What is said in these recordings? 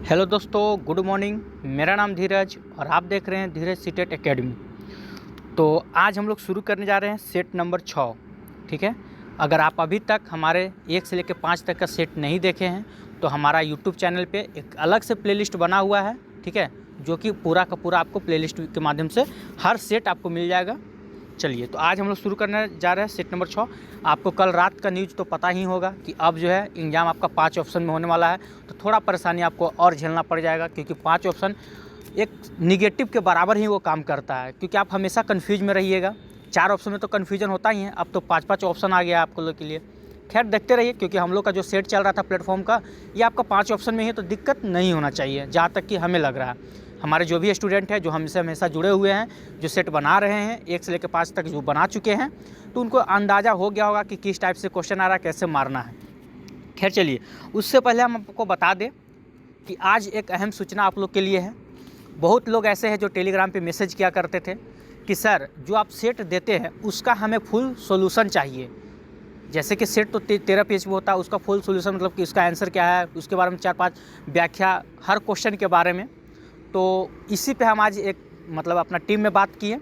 Hello दोस्तों, good morning. मेरा नाम धीरज और आप देख रहे हैं धीरज सीटेट एकेडमी। तो आज हम लोग शुरू करने जा रहे हैं सेट नंबर 6। ठीक है, अगर आप अभी तक हमारे 1 से लेकर 5 तक का सेट नहीं देखे हैं तो हमारा यूट्यूब चैनल पे एक अलग से प्लेलिस्ट बना हुआ है। ठीक है, जो कि पूरा का पूरा आपको प्लेलिस्ट के माध्यम से हर सेट आपको मिल जाएगा। चलिए, तो आज हम लोग शुरू करने जा रहे हैं सेट नंबर 6। आपको कल रात का न्यूज़ तो पता ही होगा कि अब जो है एग्ज़ाम आपका 5 ऑप्शन में होने वाला है। तो थोड़ा परेशानी आपको और झेलना पड़ जाएगा, क्योंकि 5 ऑप्शन एक निगेटिव के बराबर ही वो काम करता है, क्योंकि आप हमेशा कन्फ्यूज में रहिएगा। 4 ऑप्शन में तो कन्फ्यूजन होता ही है, अब तो 5-5 ऑप्शन आ गया आप लोग के लिए। खैर, देखते रहिए, क्योंकि हम लोग का जो सेट चल रहा था प्लेटफॉर्म का, ये आपका 5 ऑप्शन में ही, तो दिक्कत नहीं होना चाहिए जहाँ तक कि हमें लग रहा है। हमारे जो भी स्टूडेंट हैं जो हमसे हमेशा जुड़े हुए हैं, जो सेट बना रहे हैं 1 से लेकर 5 तक जो बना चुके हैं, तो उनको अंदाज़ा हो गया होगा कि किस टाइप से क्वेश्चन आ रहा है, कैसे मारना है। खैर चलिए, उससे पहले हम आपको बता दें कि आज एक अहम सूचना आप लोग के लिए है। बहुत लोग ऐसे हैं जो टेलीग्राम पे मैसेज किया करते थे कि सर, जो आप सेट देते हैं उसका हमें फुल सॉल्यूशन चाहिए। जैसे कि सेट तो 13 पेज में होता है, उसका फुल सॉल्यूशन मतलब कि उसका आंसर क्या है, उसके बारे में 4-5 व्याख्या हर क्वेश्चन के बारे में। तो इसी पे हम आज एक मतलब अपना टीम में बात किए,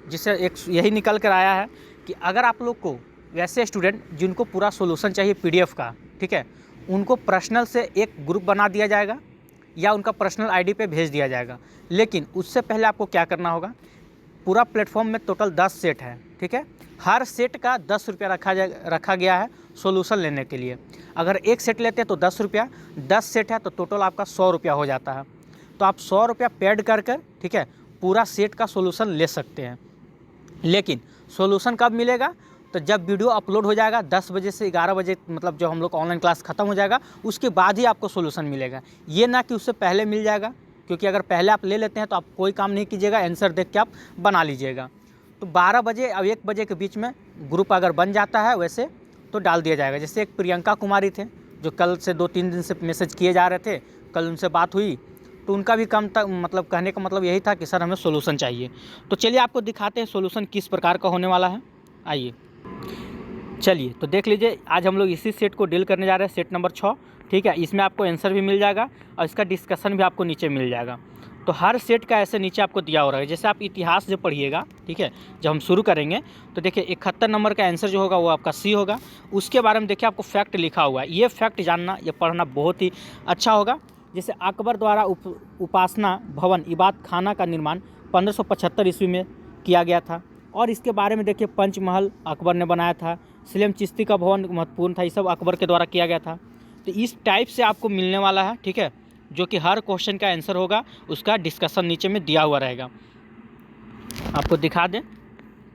जिससे एक यही निकल कर आया है कि अगर आप लोग को वैसे स्टूडेंट जिनको पूरा सॉल्यूशन चाहिए पीडीएफ का, ठीक है, उनको पर्सनल से एक ग्रुप बना दिया जाएगा या उनका पर्सनल आईडी पे भेज दिया जाएगा। लेकिन उससे पहले आपको क्या करना होगा, पूरा प्लेटफॉर्म में टोटल 10 सेट है। ठीक है, हर सेट का 10 रुपया रखा गया है सॉल्यूशन लेने के लिए। अगर एक सेट लेते हैं तो 10 रुपया, 10 सेट है तो टोटल आपका 100 रुपया हो जाता है। तो आप 100 रुपया पेड कर ठीक है, पूरा सेट का सॉल्यूशन ले सकते हैं। लेकिन सॉल्यूशन कब मिलेगा, तो जब वीडियो अपलोड हो जाएगा 10 बजे से 11 बजे, मतलब जो हम लोग ऑनलाइन क्लास ख़त्म हो जाएगा उसके बाद ही आपको सॉल्यूशन मिलेगा। ये ना कि उससे पहले मिल जाएगा, क्योंकि अगर पहले आप ले लेते हैं तो आप कोई काम नहीं कीजिएगा, आंसर देख के आप बना लीजिएगा। तो 12 बजे और 1 बजे के बीच में ग्रुप अगर बन जाता है वैसे तो डाल दिया जाएगा। जैसे एक प्रियंका कुमारी थे जो कल से 2-3 दिन से मैसेज किए जा रहे थे, कल उनसे बात हुई तो उनका भी काम तक मतलब कहने का मतलब यही था कि सर हमें सॉल्यूशन चाहिए। तो चलिए आपको दिखाते हैं सॉल्यूशन किस प्रकार का होने वाला है। आइए चलिए, तो देख लीजिए, आज हम लोग इसी सेट को डील करने जा रहे हैं, सेट नंबर 6। ठीक है, इसमें आपको आंसर भी मिल जाएगा और इसका डिस्कशन भी आपको नीचे मिल जाएगा। तो हर सेट का ऐसे नीचे आपको दिया हो रहा है। जैसे आप इतिहास जो पढ़िएगा, ठीक है, जब हम शुरू करेंगे तो देखिए 71 नंबर का आंसर जो होगा वो आपका सी होगा। उसके बारे में देखिए आपको फैक्ट लिखा हुआ है। ये फैक्ट जानना, ये पढ़ना बहुत ही अच्छा होगा। जैसे अकबर द्वारा उपासना भवन इबादत खाना का निर्माण 1575 ईस्वी में किया गया था। और इसके बारे में देखिए पंचमहल अकबर ने बनाया था, सलेम चिश्ती का भवन महत्वपूर्ण था, ये सब अकबर के द्वारा किया गया था। तो इस टाइप से आपको मिलने वाला है। ठीक है, जो कि हर क्वेश्चन का आंसर होगा, उसका डिस्कशन नीचे में दिया हुआ रहेगा। आपको दिखा दें,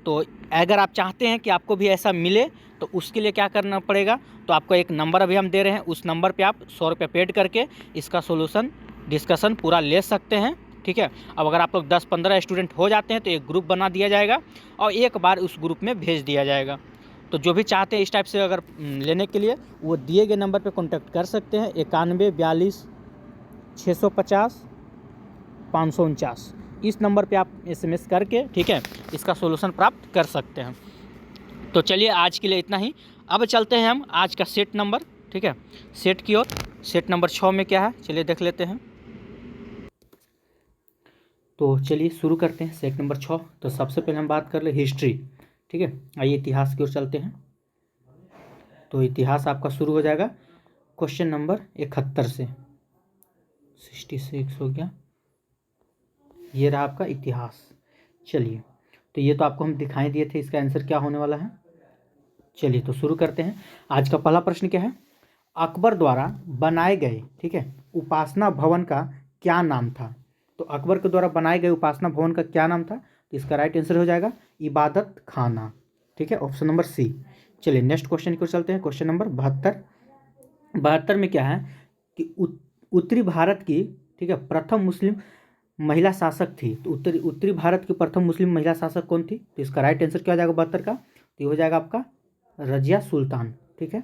तो अगर आप चाहते हैं कि आपको भी ऐसा मिले तो उसके लिए क्या करना पड़ेगा, तो आपको एक नंबर अभी हम दे रहे हैं, उस नंबर पे आप 100 रुपये पेड करके इसका सॉल्यूशन डिस्कशन पूरा ले सकते हैं। ठीक है, अब अगर आप लोग 10-15 स्टूडेंट हो जाते हैं तो एक ग्रुप बना दिया जाएगा और एक बार उस ग्रुप में भेज दिया जाएगा। तो जो भी चाहते हैं इस टाइप से अगर लेने के लिए, वो दिए गए नंबर पर कॉन्टैक्ट कर सकते हैं, 91 42 650 549। इस नंबर पे आप SMS करके, ठीक है, इसका सॉल्यूशन प्राप्त कर सकते हैं। तो चलिए आज के लिए इतना ही। अब चलते हैं हम आज का सेट नंबर, ठीक है, सेट की ओर। सेट नंबर 6 में क्या है चलिए देख लेते हैं। तो चलिए शुरू करते हैं सेट नंबर 6। तो सबसे पहले हम बात कर ले हिस्ट्री। ठीक है, आइए इतिहास की ओर चलते हैं। तो इतिहास आपका शुरू हो जाएगा क्वेश्चन नंबर 71 से। 66 हो गया, ये रहा आपका इतिहास। चलिए, तो ये तो आपको हम दिखाई दिए थे, इसका आंसर क्या होने वाला है। चलिए तो शुरू करते हैं। आज का पहला प्रश्न क्या है, अकबर द्वारा बनाए गए, ठीक है, उपासना भवन का क्या नाम था। तो अकबर के द्वारा बनाए गए उपासना भवन का क्या नाम था, तो इसका राइट आंसर हो जाएगा इबादत खाना। ठीक है, ऑप्शन नंबर सी। चलिए नेक्स्ट क्वेश्चन की ओर चलते हैं। क्वेश्चन नंबर 72 में क्या है कि उत्तरी भारत की, ठीक है, प्रथम मुस्लिम महिला शासक थी। तो उत्तरी भारत की प्रथम मुस्लिम महिला शासक कौन थी, तो इसका राइट आंसर क्या हो जाएगा 72 का, तो ये हो जाएगा आपका रजिया सुल्तान। ठीक है,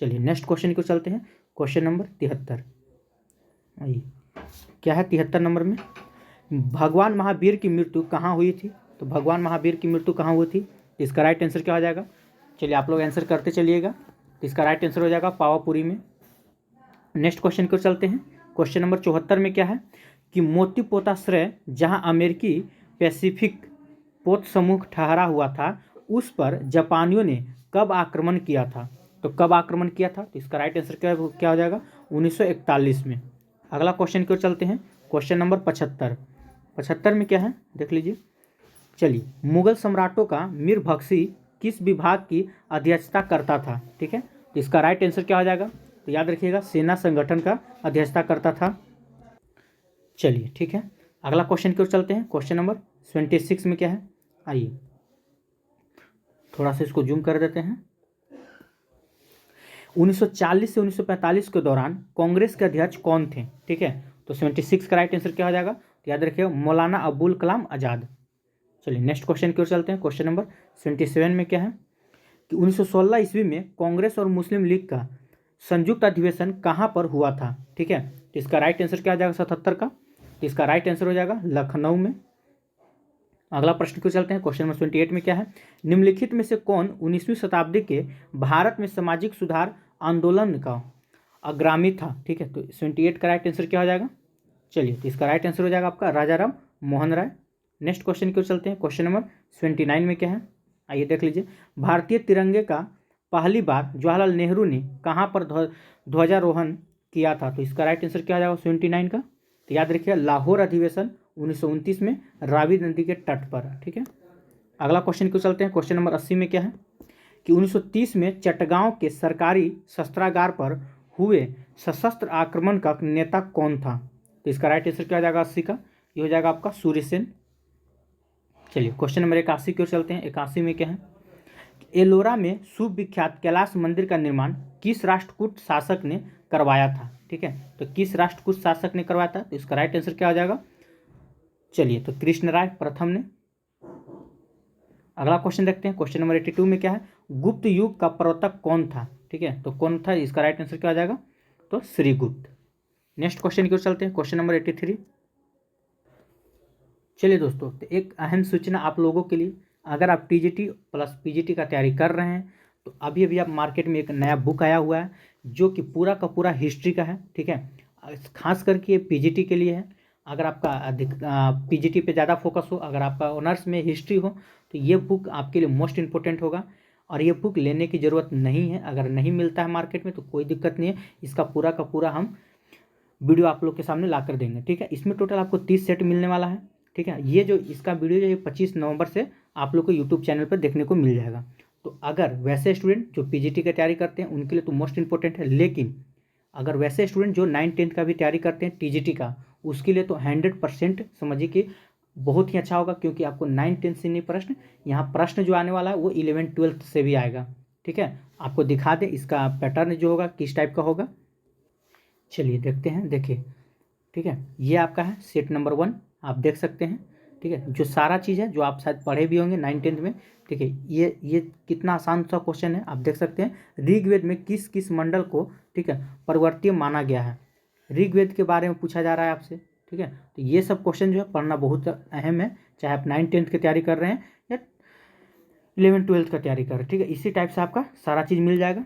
चलिए नेक्स्ट क्वेश्चन को चलते हैं। क्वेश्चन नंबर 73 क्या है 73 नंबर में, भगवान महावीर की मृत्यु कहाँ हुई थी। तो भगवान महावीर की मृत्यु कहाँ हुई थी, तो इसका राइट आंसर क्या हो जाएगा, चलिए आप लोग आंसर करते चलिएगा। तो इसका राइट आंसर हो जाएगा पावापुरी में। नेक्स्ट क्वेश्चन को चलते हैं। क्वेश्चन नंबर 74 में क्या है कि मोती पोताश्रय जहां अमेरिकी पैसिफिक पोत समूह ठहरा हुआ था उस पर जापानियों ने कब आक्रमण किया था? तो कब आक्रमण किया था? तो इसका राइट आंसर क्या हो जाएगा? 1941 में। अगला क्वेश्चन की ओर चलते हैं। क्वेश्चन नंबर 75 में क्या है देख लीजिए। चलिए, मुगल सम्राटों का मीर बख्शी किस विभाग की अध्यक्षता करता था? ठीक है, तो इसका राइट आंसर क्या हो जाएगा? तो याद रखिएगा, सेना संगठन का अध्यक्षता करता था। चलिए ठीक है, अगला क्वेश्चन की ओर चलते हैं। क्वेश्चन नंबर 26 में क्या है, आइए थोड़ा सा इसको जूम कर देते हैं। 1940 से 1945 के दौरान कांग्रेस के अध्यक्ष कौन थे? ठीक है, तो 76 का राइट आंसर क्या हो जाएगा? तो याद रखिएगा, मौलाना अबुल कलाम आज़ाद। चलिए नेक्स्ट क्वेश्चन की ओर चलते हैं। क्वेश्चन नंबर 77 में क्या है कि 1916 ईस्वी में कांग्रेस और मुस्लिम लीग का संयुक्त अधिवेशन कहाँ पर हुआ था? ठीक है, तो इसका राइट आंसर क्या हो जाएगा 77 का? तो इसका राइट आंसर हो जाएगा लखनऊ में। अगला प्रश्न को चलते हैं। क्वेश्चन नंबर 28 में क्या है, निम्नलिखित में से कौन 19वीं शताब्दी के भारत में सामाजिक सुधार आंदोलन का अग्रामी था? ठीक है, तो 28 का राइट आंसर क्या हो जाएगा? चलिए, तो इसका राइट आंसर हो जाएगा आपका राजा राम मोहन राय। नेक्स्ट क्वेश्चन की ओर चलते हैं। क्वेश्चन नंबर 29 में क्या है, आइए देख लीजिए। भारतीय तिरंगे का पहली बार जवाहरलाल नेहरू ने कहाँ पर ध्वजारोहण किया था? तो इसका राइट आंसर क्या हो जाएगा 79 का? तो याद रखिएगा, लाहौर अधिवेशन 1929 में रावी नदी के तट पर। ठीक है, अगला क्वेश्चन को चलते हैं। क्वेश्चन नंबर 80 में क्या है कि 1930 में चटगांव के सरकारी शस्त्रागार पर हुए सशस्त्र आक्रमण का नेता कौन था? तो इसका राइट आंसर क्या हो जाएगा 80 का? ये हो जाएगा आपका सूर्यसेन। चलिए क्वेश्चन नंबर 81 की ओर चलते हैं। 81 में क्या है, एलोरा में सुविख्यात कैलाश मंदिर का निर्माण किस राष्ट्रकूट शासक ने करवाया था? ठीक है, तो किस राष्ट्रकूट शासक ने करवाया था? तो इसका राइट आंसर क्या हो जाएगा? चलिए, तो कृष्णराय प्रथम ने। अगला क्वेश्चन देखते हैं। क्वेश्चन नंबर 82 में क्या है, गुप्त युग का प्रवर्तक कौन था? ठीक है, तो कौन था? इसका राइट आंसर क्या हो जाएगा? तो श्रीगुप्त। नेक्स्ट क्वेश्चन की ओर चलते हैं। Question number 83। चलिए दोस्तों, तो एक अहम सूचना आप लोगों के लिए, अगर आप टीजीटी प्लस पीजीटी का तैयारी कर रहे हैं तो अभी अभी आप मार्केट में एक नया बुक आया हुआ है जो कि पूरा का पूरा हिस्ट्री का है। ठीक है, खास करके ये पीजीटी के लिए है। अगर आपका अधिक पीजीटी पे ज़्यादा फोकस हो, अगर आपका ऑनर्स में हिस्ट्री हो, तो ये बुक आपके लिए मोस्ट इम्पोर्टेंट होगा। और ये बुक लेने की ज़रूरत नहीं है, अगर नहीं मिलता है मार्केट में तो कोई दिक्कत नहीं है, इसका पूरा का पूरा हम वीडियो आप लोग के सामने ला कर देंगे। ठीक है, इसमें टोटल आपको 30 सेट मिलने वाला है। ठीक है, ये जो इसका वीडियो जो है 25 नवंबर से आप लोग को यूट्यूब चैनल पर देखने को मिल जाएगा। तो अगर वैसे स्टूडेंट जो पीजीटी की तैयारी करते हैं उनके लिए तो मोस्ट इंपॉर्टेंट है, लेकिन अगर वैसे स्टूडेंट जो 9th-10th का भी तैयारी करते हैं टीजीटी का, उसके लिए तो 100% समझिए कि बहुत ही अच्छा होगा, क्योंकि आपको 9th-10th से नहीं प्रश्न, यहाँ प्रश्न जो आने वाला है वो 11th-12th से भी आएगा। ठीक है, आपको दिखा दें इसका पैटर्न जो होगा किस टाइप का होगा। चलिए देखते हैं, देखिए। ठीक है, ये आपका है सेट नंबर 1, आप देख सकते हैं। ठीक है, जो सारा चीज़ है जो आप शायद पढ़े भी होंगे 9th-10th में। ठीक है, ये कितना आसान सा क्वेश्चन है, आप देख सकते हैं। ऋग्वेद में किस किस मंडल को, ठीक है, पर्वतीय माना गया है? ऋग्वेद के बारे में पूछा जा रहा है आपसे। ठीक है, तो ये सब क्वेश्चन जो है पढ़ना बहुत अहम है, चाहे आप 9th-10th की तैयारी कर रहे हैं या 11th-12th का तैयारी कर रहे हैं। ठीक है, इसी टाइप से आपका सारा चीज़ मिल जाएगा।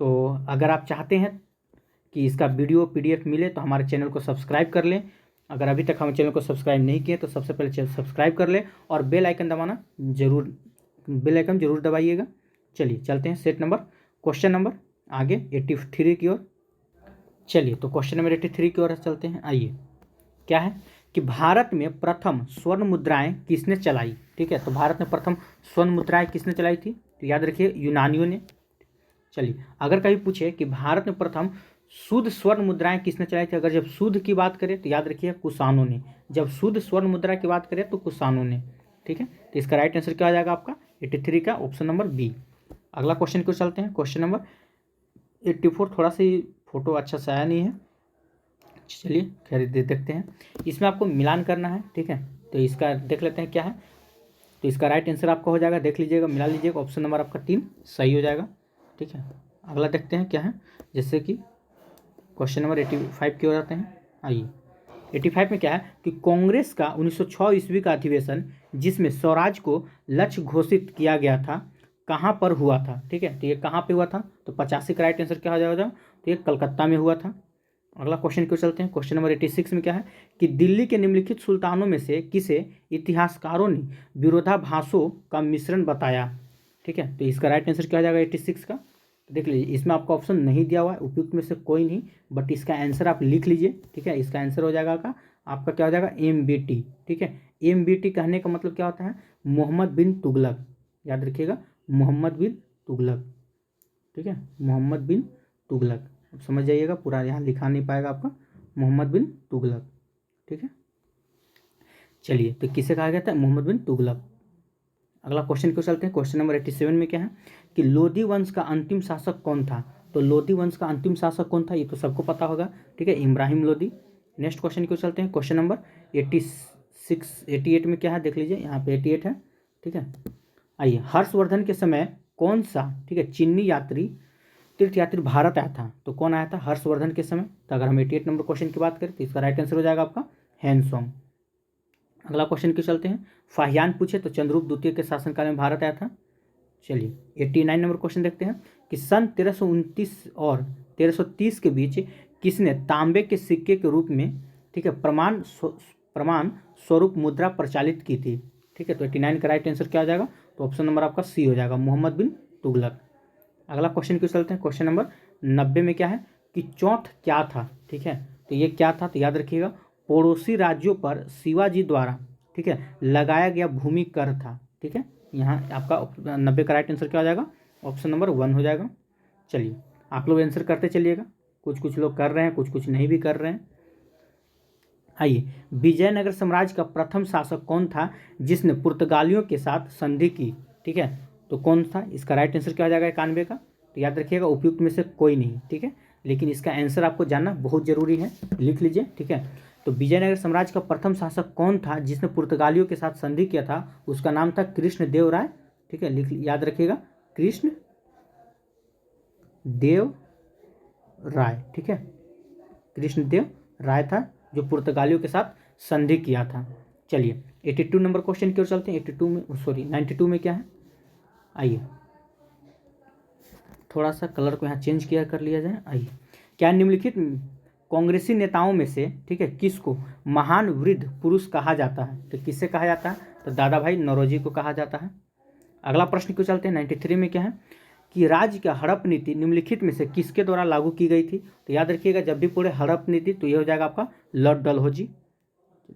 तो अगर आप चाहते हैं कि इसका वीडियो PDF मिले तो हमारे चैनल को सब्सक्राइब कर लें। अगर अभी तक हमारे चैनल को सब्सक्राइब नहीं किए तो सबसे पहले चैनल सब्सक्राइब कर लें और बेल आइकन जरूर दबाइएगा। चलिए चलते हैं सेट नंबर क्वेश्चन नंबर आगे 83 की ओर। चलिए, तो क्वेश्चन नंबर 83 की ओर चलते हैं। आइए, क्या है कि भारत में प्रथम स्वर्ण मुद्राएं किसने चलाई? ठीक है, तो भारत में प्रथम स्वर्ण मुद्राएं किसने चलाई थी? तो याद रखिए, यूनानियों ने। चलिए, अगर कभी पूछे कि भारत में प्रथम शुद्ध स्वर्ण मुद्राएं किसने चलाई थी, अगर जब शुद्ध की बात करें तो याद रखिए कुषाणों ने। जब शुद्ध स्वर्ण मुद्रा की बात करें तो कुषाणों ने। ठीक है, तो इसका राइट आंसर क्या आ जाएगा आपका 83 का ऑप्शन नंबर बी। अगला क्वेश्चन को चलते हैं। क्वेश्चन नंबर 84, थोड़ा सा फोटो अच्छा से आया नहीं है, चलिए खैर देखते हैं। इसमें आपको मिलान करना है। ठीक है, तो इसका देख लेते हैं क्या है। तो इसका राइट आंसर आपका हो जाएगा, देख लीजिएगा, मिला लीजिएगा, ऑप्शन नंबर आपका 3 सही हो जाएगा। ठीक है, अगला देखते हैं क्या है। जैसे कि क्वेश्चन नंबर 85 की ओर आते हैं। आइए, 85 में क्या है कि कांग्रेस का 1906 ईस्वी का अधिवेशन जिसमें स्वराज को लक्ष्य घोषित किया गया था कहाँ पर हुआ था? ठीक है, तो ये कहाँ पे हुआ था? तो 85 का राइट आंसर क्या हो जाएगा? तो ये कलकत्ता में हुआ था। अगला क्वेश्चन क्यों चलते हैं। क्वेश्चन नंबर 86 में क्या है कि दिल्ली के निम्नलिखित सुल्तानों में से किसे इतिहासकारों ने विरोधाभासों का मिश्रण बताया। ठीक है, तो इसका राइट आंसर क्या हो जाएगा 86 का। तो देख लीजिए, इसमें आपका ऑप्शन नहीं दिया हुआ है, उपयुक्त में से कोई नहीं, बट इसका आंसर आप लिख लीजिए। ठीक है, इसका आंसर हो जाएगा आपका क्या हो जाएगा MBT। ठीक है, MBT कहने का मतलब क्या होता है, मोहम्मद बिन तुगलक। याद रखिएगा, मोहम्मद बिन तुगलक। ठीक है, मोहम्मद बिन तुगलक, अब समझ जाइएगा, पूरा यहाँ लिखा नहीं पाएगा आपका, मोहम्मद बिन तुगलक। ठीक है, चलिए, तो किसे कहा गया था, मोहम्मद बिन तुगलक। अगला क्वेश्चन क्यों चलते हैं। क्वेश्चन नंबर 87 में क्या है कि लोधी वंश का अंतिम शासक कौन था। तो लोधी वंश का अंतिम शासक कौन था, ये तो सबको पता होगा। ठीक है, इब्राहिम लोधी। नेक्स्ट क्वेश्चन क्यों चलते हैं। क्वेश्चन नंबर 88 में क्या है, देख लीजिए, यहाँ पे 88 है। ठीक है, आइए, हर्षवर्धन के समय कौन सा, ठीक है, चीनी यात्री तीर्थयात्री भारत आया था। तो कौन आया था हर्षवर्धन के समय। तो अगर हम 88 नंबर क्वेश्चन की बात करें तो इसका राइट आंसर हो जाएगा आपका हैंसोंग। अगला क्वेश्चन क्यों चलते हैं। फाहियान पूछे तो चंद्रगुप्त द्वितीय के शासनकाल में भारत आया था। चलिए, 89 नंबर क्वेश्चन देखते हैं कि सन 1329 और 1330 के बीच किसने तांबे के सिक्के के रूप में, ठीक है, प्रमाण स्वरूप मुद्रा प्रचालित की थी। ठीक है, तो 89 का राइट आंसर क्या हो जाएगा, तो ऑप्शन नंबर आपका सी हो जाएगा, मोहम्मद बिन तुगलक। अगला क्वेश्चन क्यों चलते हैं। क्वेश्चन नंबर 90 में क्या है कि चौथ क्या था। ठीक है, तो ये क्या था, तो याद रखिएगा, पड़ोसी राज्यों पर शिवाजी द्वारा, ठीक है, लगाया गया भूमि कर था। ठीक है, यहाँ आपका 90 का राइट आंसर क्या हो जाएगा, ऑप्शन नंबर 1 हो जाएगा। चलिए, आप लोग आंसर करते चलिएगा, कुछ लोग कर रहे हैं, कुछ नहीं भी कर रहे हैं। आइए, विजयनगर साम्राज्य का प्रथम शासक कौन था जिसने पुर्तगालियों के साथ संधि की। ठीक है, तो कौन था, इसका राइट आंसर क्या हो जाएगा 91 का। तो याद रखिएगा, उपयुक्त में से कोई नहीं। ठीक है, लेकिन इसका आंसर आपको जानना बहुत जरूरी है, लिख लीजिए। ठीक है, तो विजयनगर साम्राज्य का प्रथम शासक कौन था जिसने पुर्तगालियों के साथ संधि किया था, उसका नाम था कृष्ण देव राय। ठीक है, याद रखिएगा, कृष्ण देव राय। ठीक है, कृष्ण देव राय था जो पुर्तगालियों के साथ संधि किया था। चलिए, 82 नंबर क्वेश्चन की ओर चलते हैं। 82 में, सॉरी 92 में क्या है, आइए थोड़ा सा कलर को यहाँ चेंज किया कर लिया जाए। आइए, क्या निम्नलिखित कांग्रेसी नेताओं में से, ठीक है, किसको महान वृद्ध पुरुष कहा जाता है। तो किससे कहा जाता है, तो दादा भाई नौरोजी को कहा जाता है। अगला प्रश्न क्यों चलते हैं। 93 में क्या है कि राज्य का हड़प नीति निम्नलिखित में से किसके द्वारा लागू की गई थी। तो याद रखिएगा, जब भी पूरे हड़प नीति, तो ये हो जाएगा आपका लॉर्ड डलहौजी।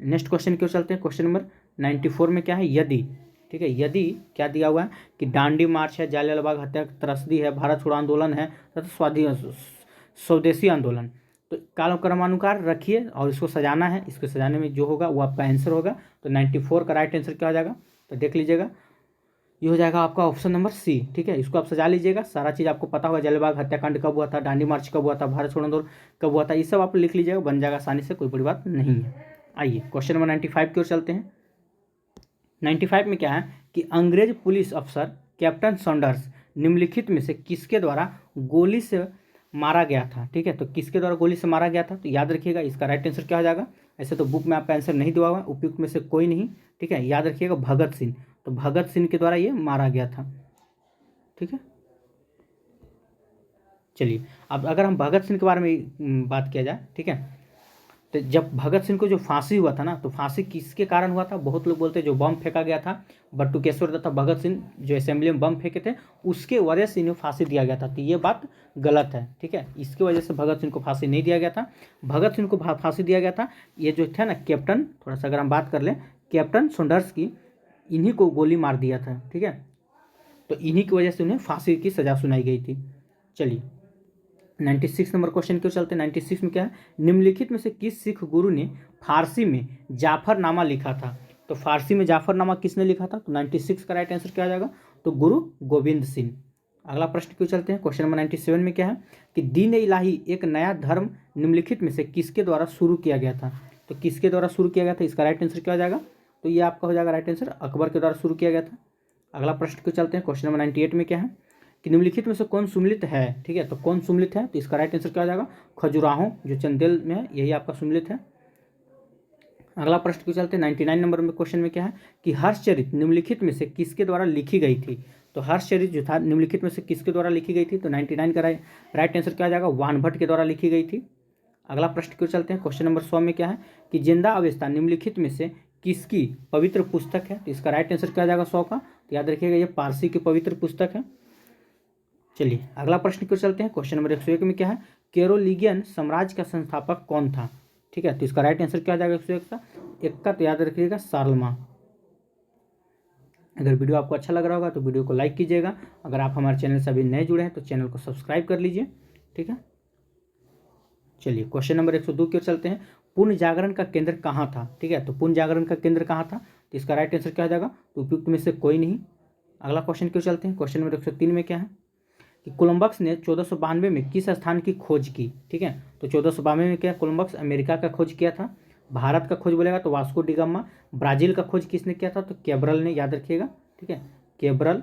नेक्स्ट क्वेश्चन क्यों चलते हैं। क्वेश्चन नंबर 94 में क्या है, यदि, ठीक है, यदि क्या दिया हुआ है कि दांडी मार्च है, जालियांवाला बाग हत्याकांड, त्रसदी है, भारत छोड़ो आंदोलन है, तथा स्वदेशी आंदोलन। तो कालक्रमानुसार रखिए और इसको सजाना है, इसको सजाने में जो होगा वो आपका आंसर होगा। तो 94 का राइट आंसर क्या हो जाएगा, तो देख लीजिएगा, ये हो जाएगा आपका ऑप्शन नंबर सी। ठीक है, इसको आप सजा लीजिएगा, सारा चीज़ आपको पता होगा, जालियांवाला बाग हत्याकांड कब हुआ था, दांडी मार्च कब हुआ था, भारत छोड़ो आंदोलन कब हुआ था, ये सब आप लिख लीजिएगा, बन जाएगा आसानी से, कोई बड़ी बात नहीं है। आइए, क्वेश्चन नंबर 95 की ओर चलते हैं। 95 में क्या है कि अंग्रेज पुलिस अफसर कैप्टन सॉन्डर्स निम्नलिखित में से किसके द्वारा गोली से मारा गया था। ठीक है, तो किसके द्वारा गोली से मारा गया था, तो याद रखिएगा, इसका राइट आंसर क्या हो जाएगा। ऐसे तो बुक में आपका आंसर नहीं दिया हुआ, उपयुक्त में से कोई नहीं। ठीक है, याद रखिएगा, भगत सिंह। तो भगत सिंह के द्वारा ये मारा गया था। ठीक है, चलिए, अब अगर हम भगत सिंह के बारे में बात किया जाए, ठीक है, तो जब भगत सिंह को जो फांसी हुआ था ना, तो फांसी किसके कारण हुआ था। बहुत लोग बोलते हैं जो बम फेंका गया था, बटुकेश्वर दत्त भगत सिंह जो असेंबली में बम फेंके थे, उसके वजह से इन्हें फांसी दिया गया था। तो ये बात गलत है। ठीक है, इसकी वजह से भगत सिंह को फांसी नहीं दिया गया था। भगत सिंह को फांसी दिया गया था, ये जो थे ना कैप्टन, थोड़ा सा अगर हम बात कर लें, कैप्टन सॉन्डर्स की, इन्हीं को गोली मार दिया था। ठीक है, तो इन्हीं की वजह से उन्हें फांसी की सज़ा सुनाई गई थी। चलिए, 96 नंबर क्वेश्चन क्यों चलते हैं। 96 में क्या है, निम्नलिखित में से किस सिख गुरु ने फारसी में जाफरनामा लिखा था। तो फारसी में जाफरनामा किसने लिखा था, तो 96 का राइट आंसर क्या आ जाएगा, तो गुरु गोविंद सिंह। अगला प्रश्न क्यों चलते हैं। क्वेश्चन नंबर 97 में क्या है कि दीन इलाही एक नया धर्म निम्नलिखित में से किसके द्वारा शुरू किया गया था। तो किसके द्वारा शुरू किया गया था, इसका राइट आंसर क्या हो जाएगा, तो ये आपका हो जाएगा राइट आंसर, अकबर के द्वारा शुरू किया गया था। अगला प्रश्न क्यों चलते हैं। क्वेश्चन नंबर 98 में क्या है कि निम्नलिखित में से कौन सुमिलित है। ठीक है, तो कौन सुमिलित है, तो इसका राइट आंसर क्या हो जाएगा, खजुराहो जो चंदेल में है, यही आपका सुमिलित है। अगला प्रश्न क्यों चलते हैं। 99 नंबर में क्वेश्चन में क्या है कि हर्षचरित निम्नलिखित में से किसके द्वारा लिखी गई थी। तो हर्षचरित जो था निम्नलिखित में से किसके द्वारा लिखी गई थी, तो 99 का राइट आंसर क्या आ जाएगा, वानभट्ट के द्वारा लिखी गई थी। अगला प्रश्न क्यों चलते हैं। क्वेश्चन नंबर 100 में क्या है कि जिंदा अवस्था निम्नलिखित में से किसकी पवित्र पुस्तक है। तो इसका राइट आंसर क्या आ जाएगा 100 का। तो याद रखिएगा ये पारसी की पवित्र पुस्तक है। चलिए अगला प्रश्न क्यों चलते हैं। क्वेश्चन नंबर 101 में क्या है कैरोलिगियन साम्राज्य का संस्थापक कौन था। ठीक है, तो इसका राइट आंसर क्या आ जाएगा 101 का। तो याद रखिएगा शारलमान। अगर वीडियो आपको अच्छा लग रहा होगा तो वीडियो को लाइक कीजिएगा। अगर आप हमारे चैनल से अभी नए जुड़े हैं तो चैनल को सब्सक्राइब कर लीजिए। ठीक है, चलिए क्वेश्चन नंबर 102 की ओर चलते हैं। पुण्य जागरण का केंद्र कहाँ था। ठीक है, तो पुण्य जागरण का केंद्र कहाँ था। तो इसका राइट आंसर क्या आ जाएगा। तो उपयुक्त में से कोई नहीं। अगला क्वेश्चन क्यों चलते हैं। क्वेश्चन नंबर 103 में क्या है कि कोलंबस ने 1492 में किस स्थान की खोज की। ठीक है, तो 1492 में क्या कोलंबस अमेरिका का खोज किया था। भारत का खोज बोलेगा तो वास्को डी गामा। ब्राजील का खोज किसने किया था, तो कैब्रल ने, याद रखिएगा। ठीक है, कैब्रल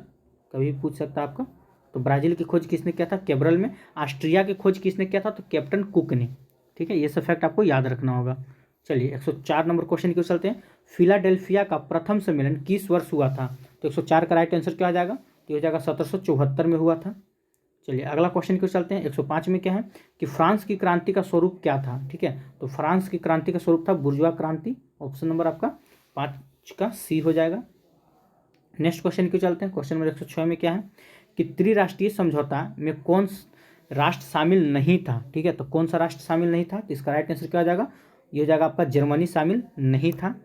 कभी पूछ सकता है आपका। तो ब्राजील की खोज किसने किया था, कैब्रल में। ऑस्ट्रिया की खोज किसने किया था, तो कैप्टन कुक ने। ठीक है, ये सब फैक्ट आपको याद रखना होगा। चलिए 104 नंबर क्वेश्चन की ओर चलते हैं। फिलाडेल्फिया का प्रथम सम्मेलन किस वर्ष हुआ था। तो 104 का राइट आंसर क्या आ जाएगा, तो हो जाएगा 1774 में हुआ था। चलिए अगला क्वेश्चन की ओर चलते हैं। 105 में क्या है कि फ्रांस की क्रांति का स्वरूप क्या था। ठीक है, तो फ्रांस की क्रांति का स्वरूप था बुर्जुआ क्रांति। ऑप्शन नंबर आपका 5 का सी हो जाएगा। नेक्स्ट क्वेश्चन की ओर चलते हैं। क्वेश्चन नंबर 106 में क्या है कि त्रिराष्ट्रीय समझौता में कौन राष्ट्र शामिल नहीं था। ठीक है, तो कौन सा राष्ट्र शामिल नहीं था, तो इसका राइट आंसर क्या हो जाएगा, ये हो जाएगा आपका जर्मनी शामिल नहीं था।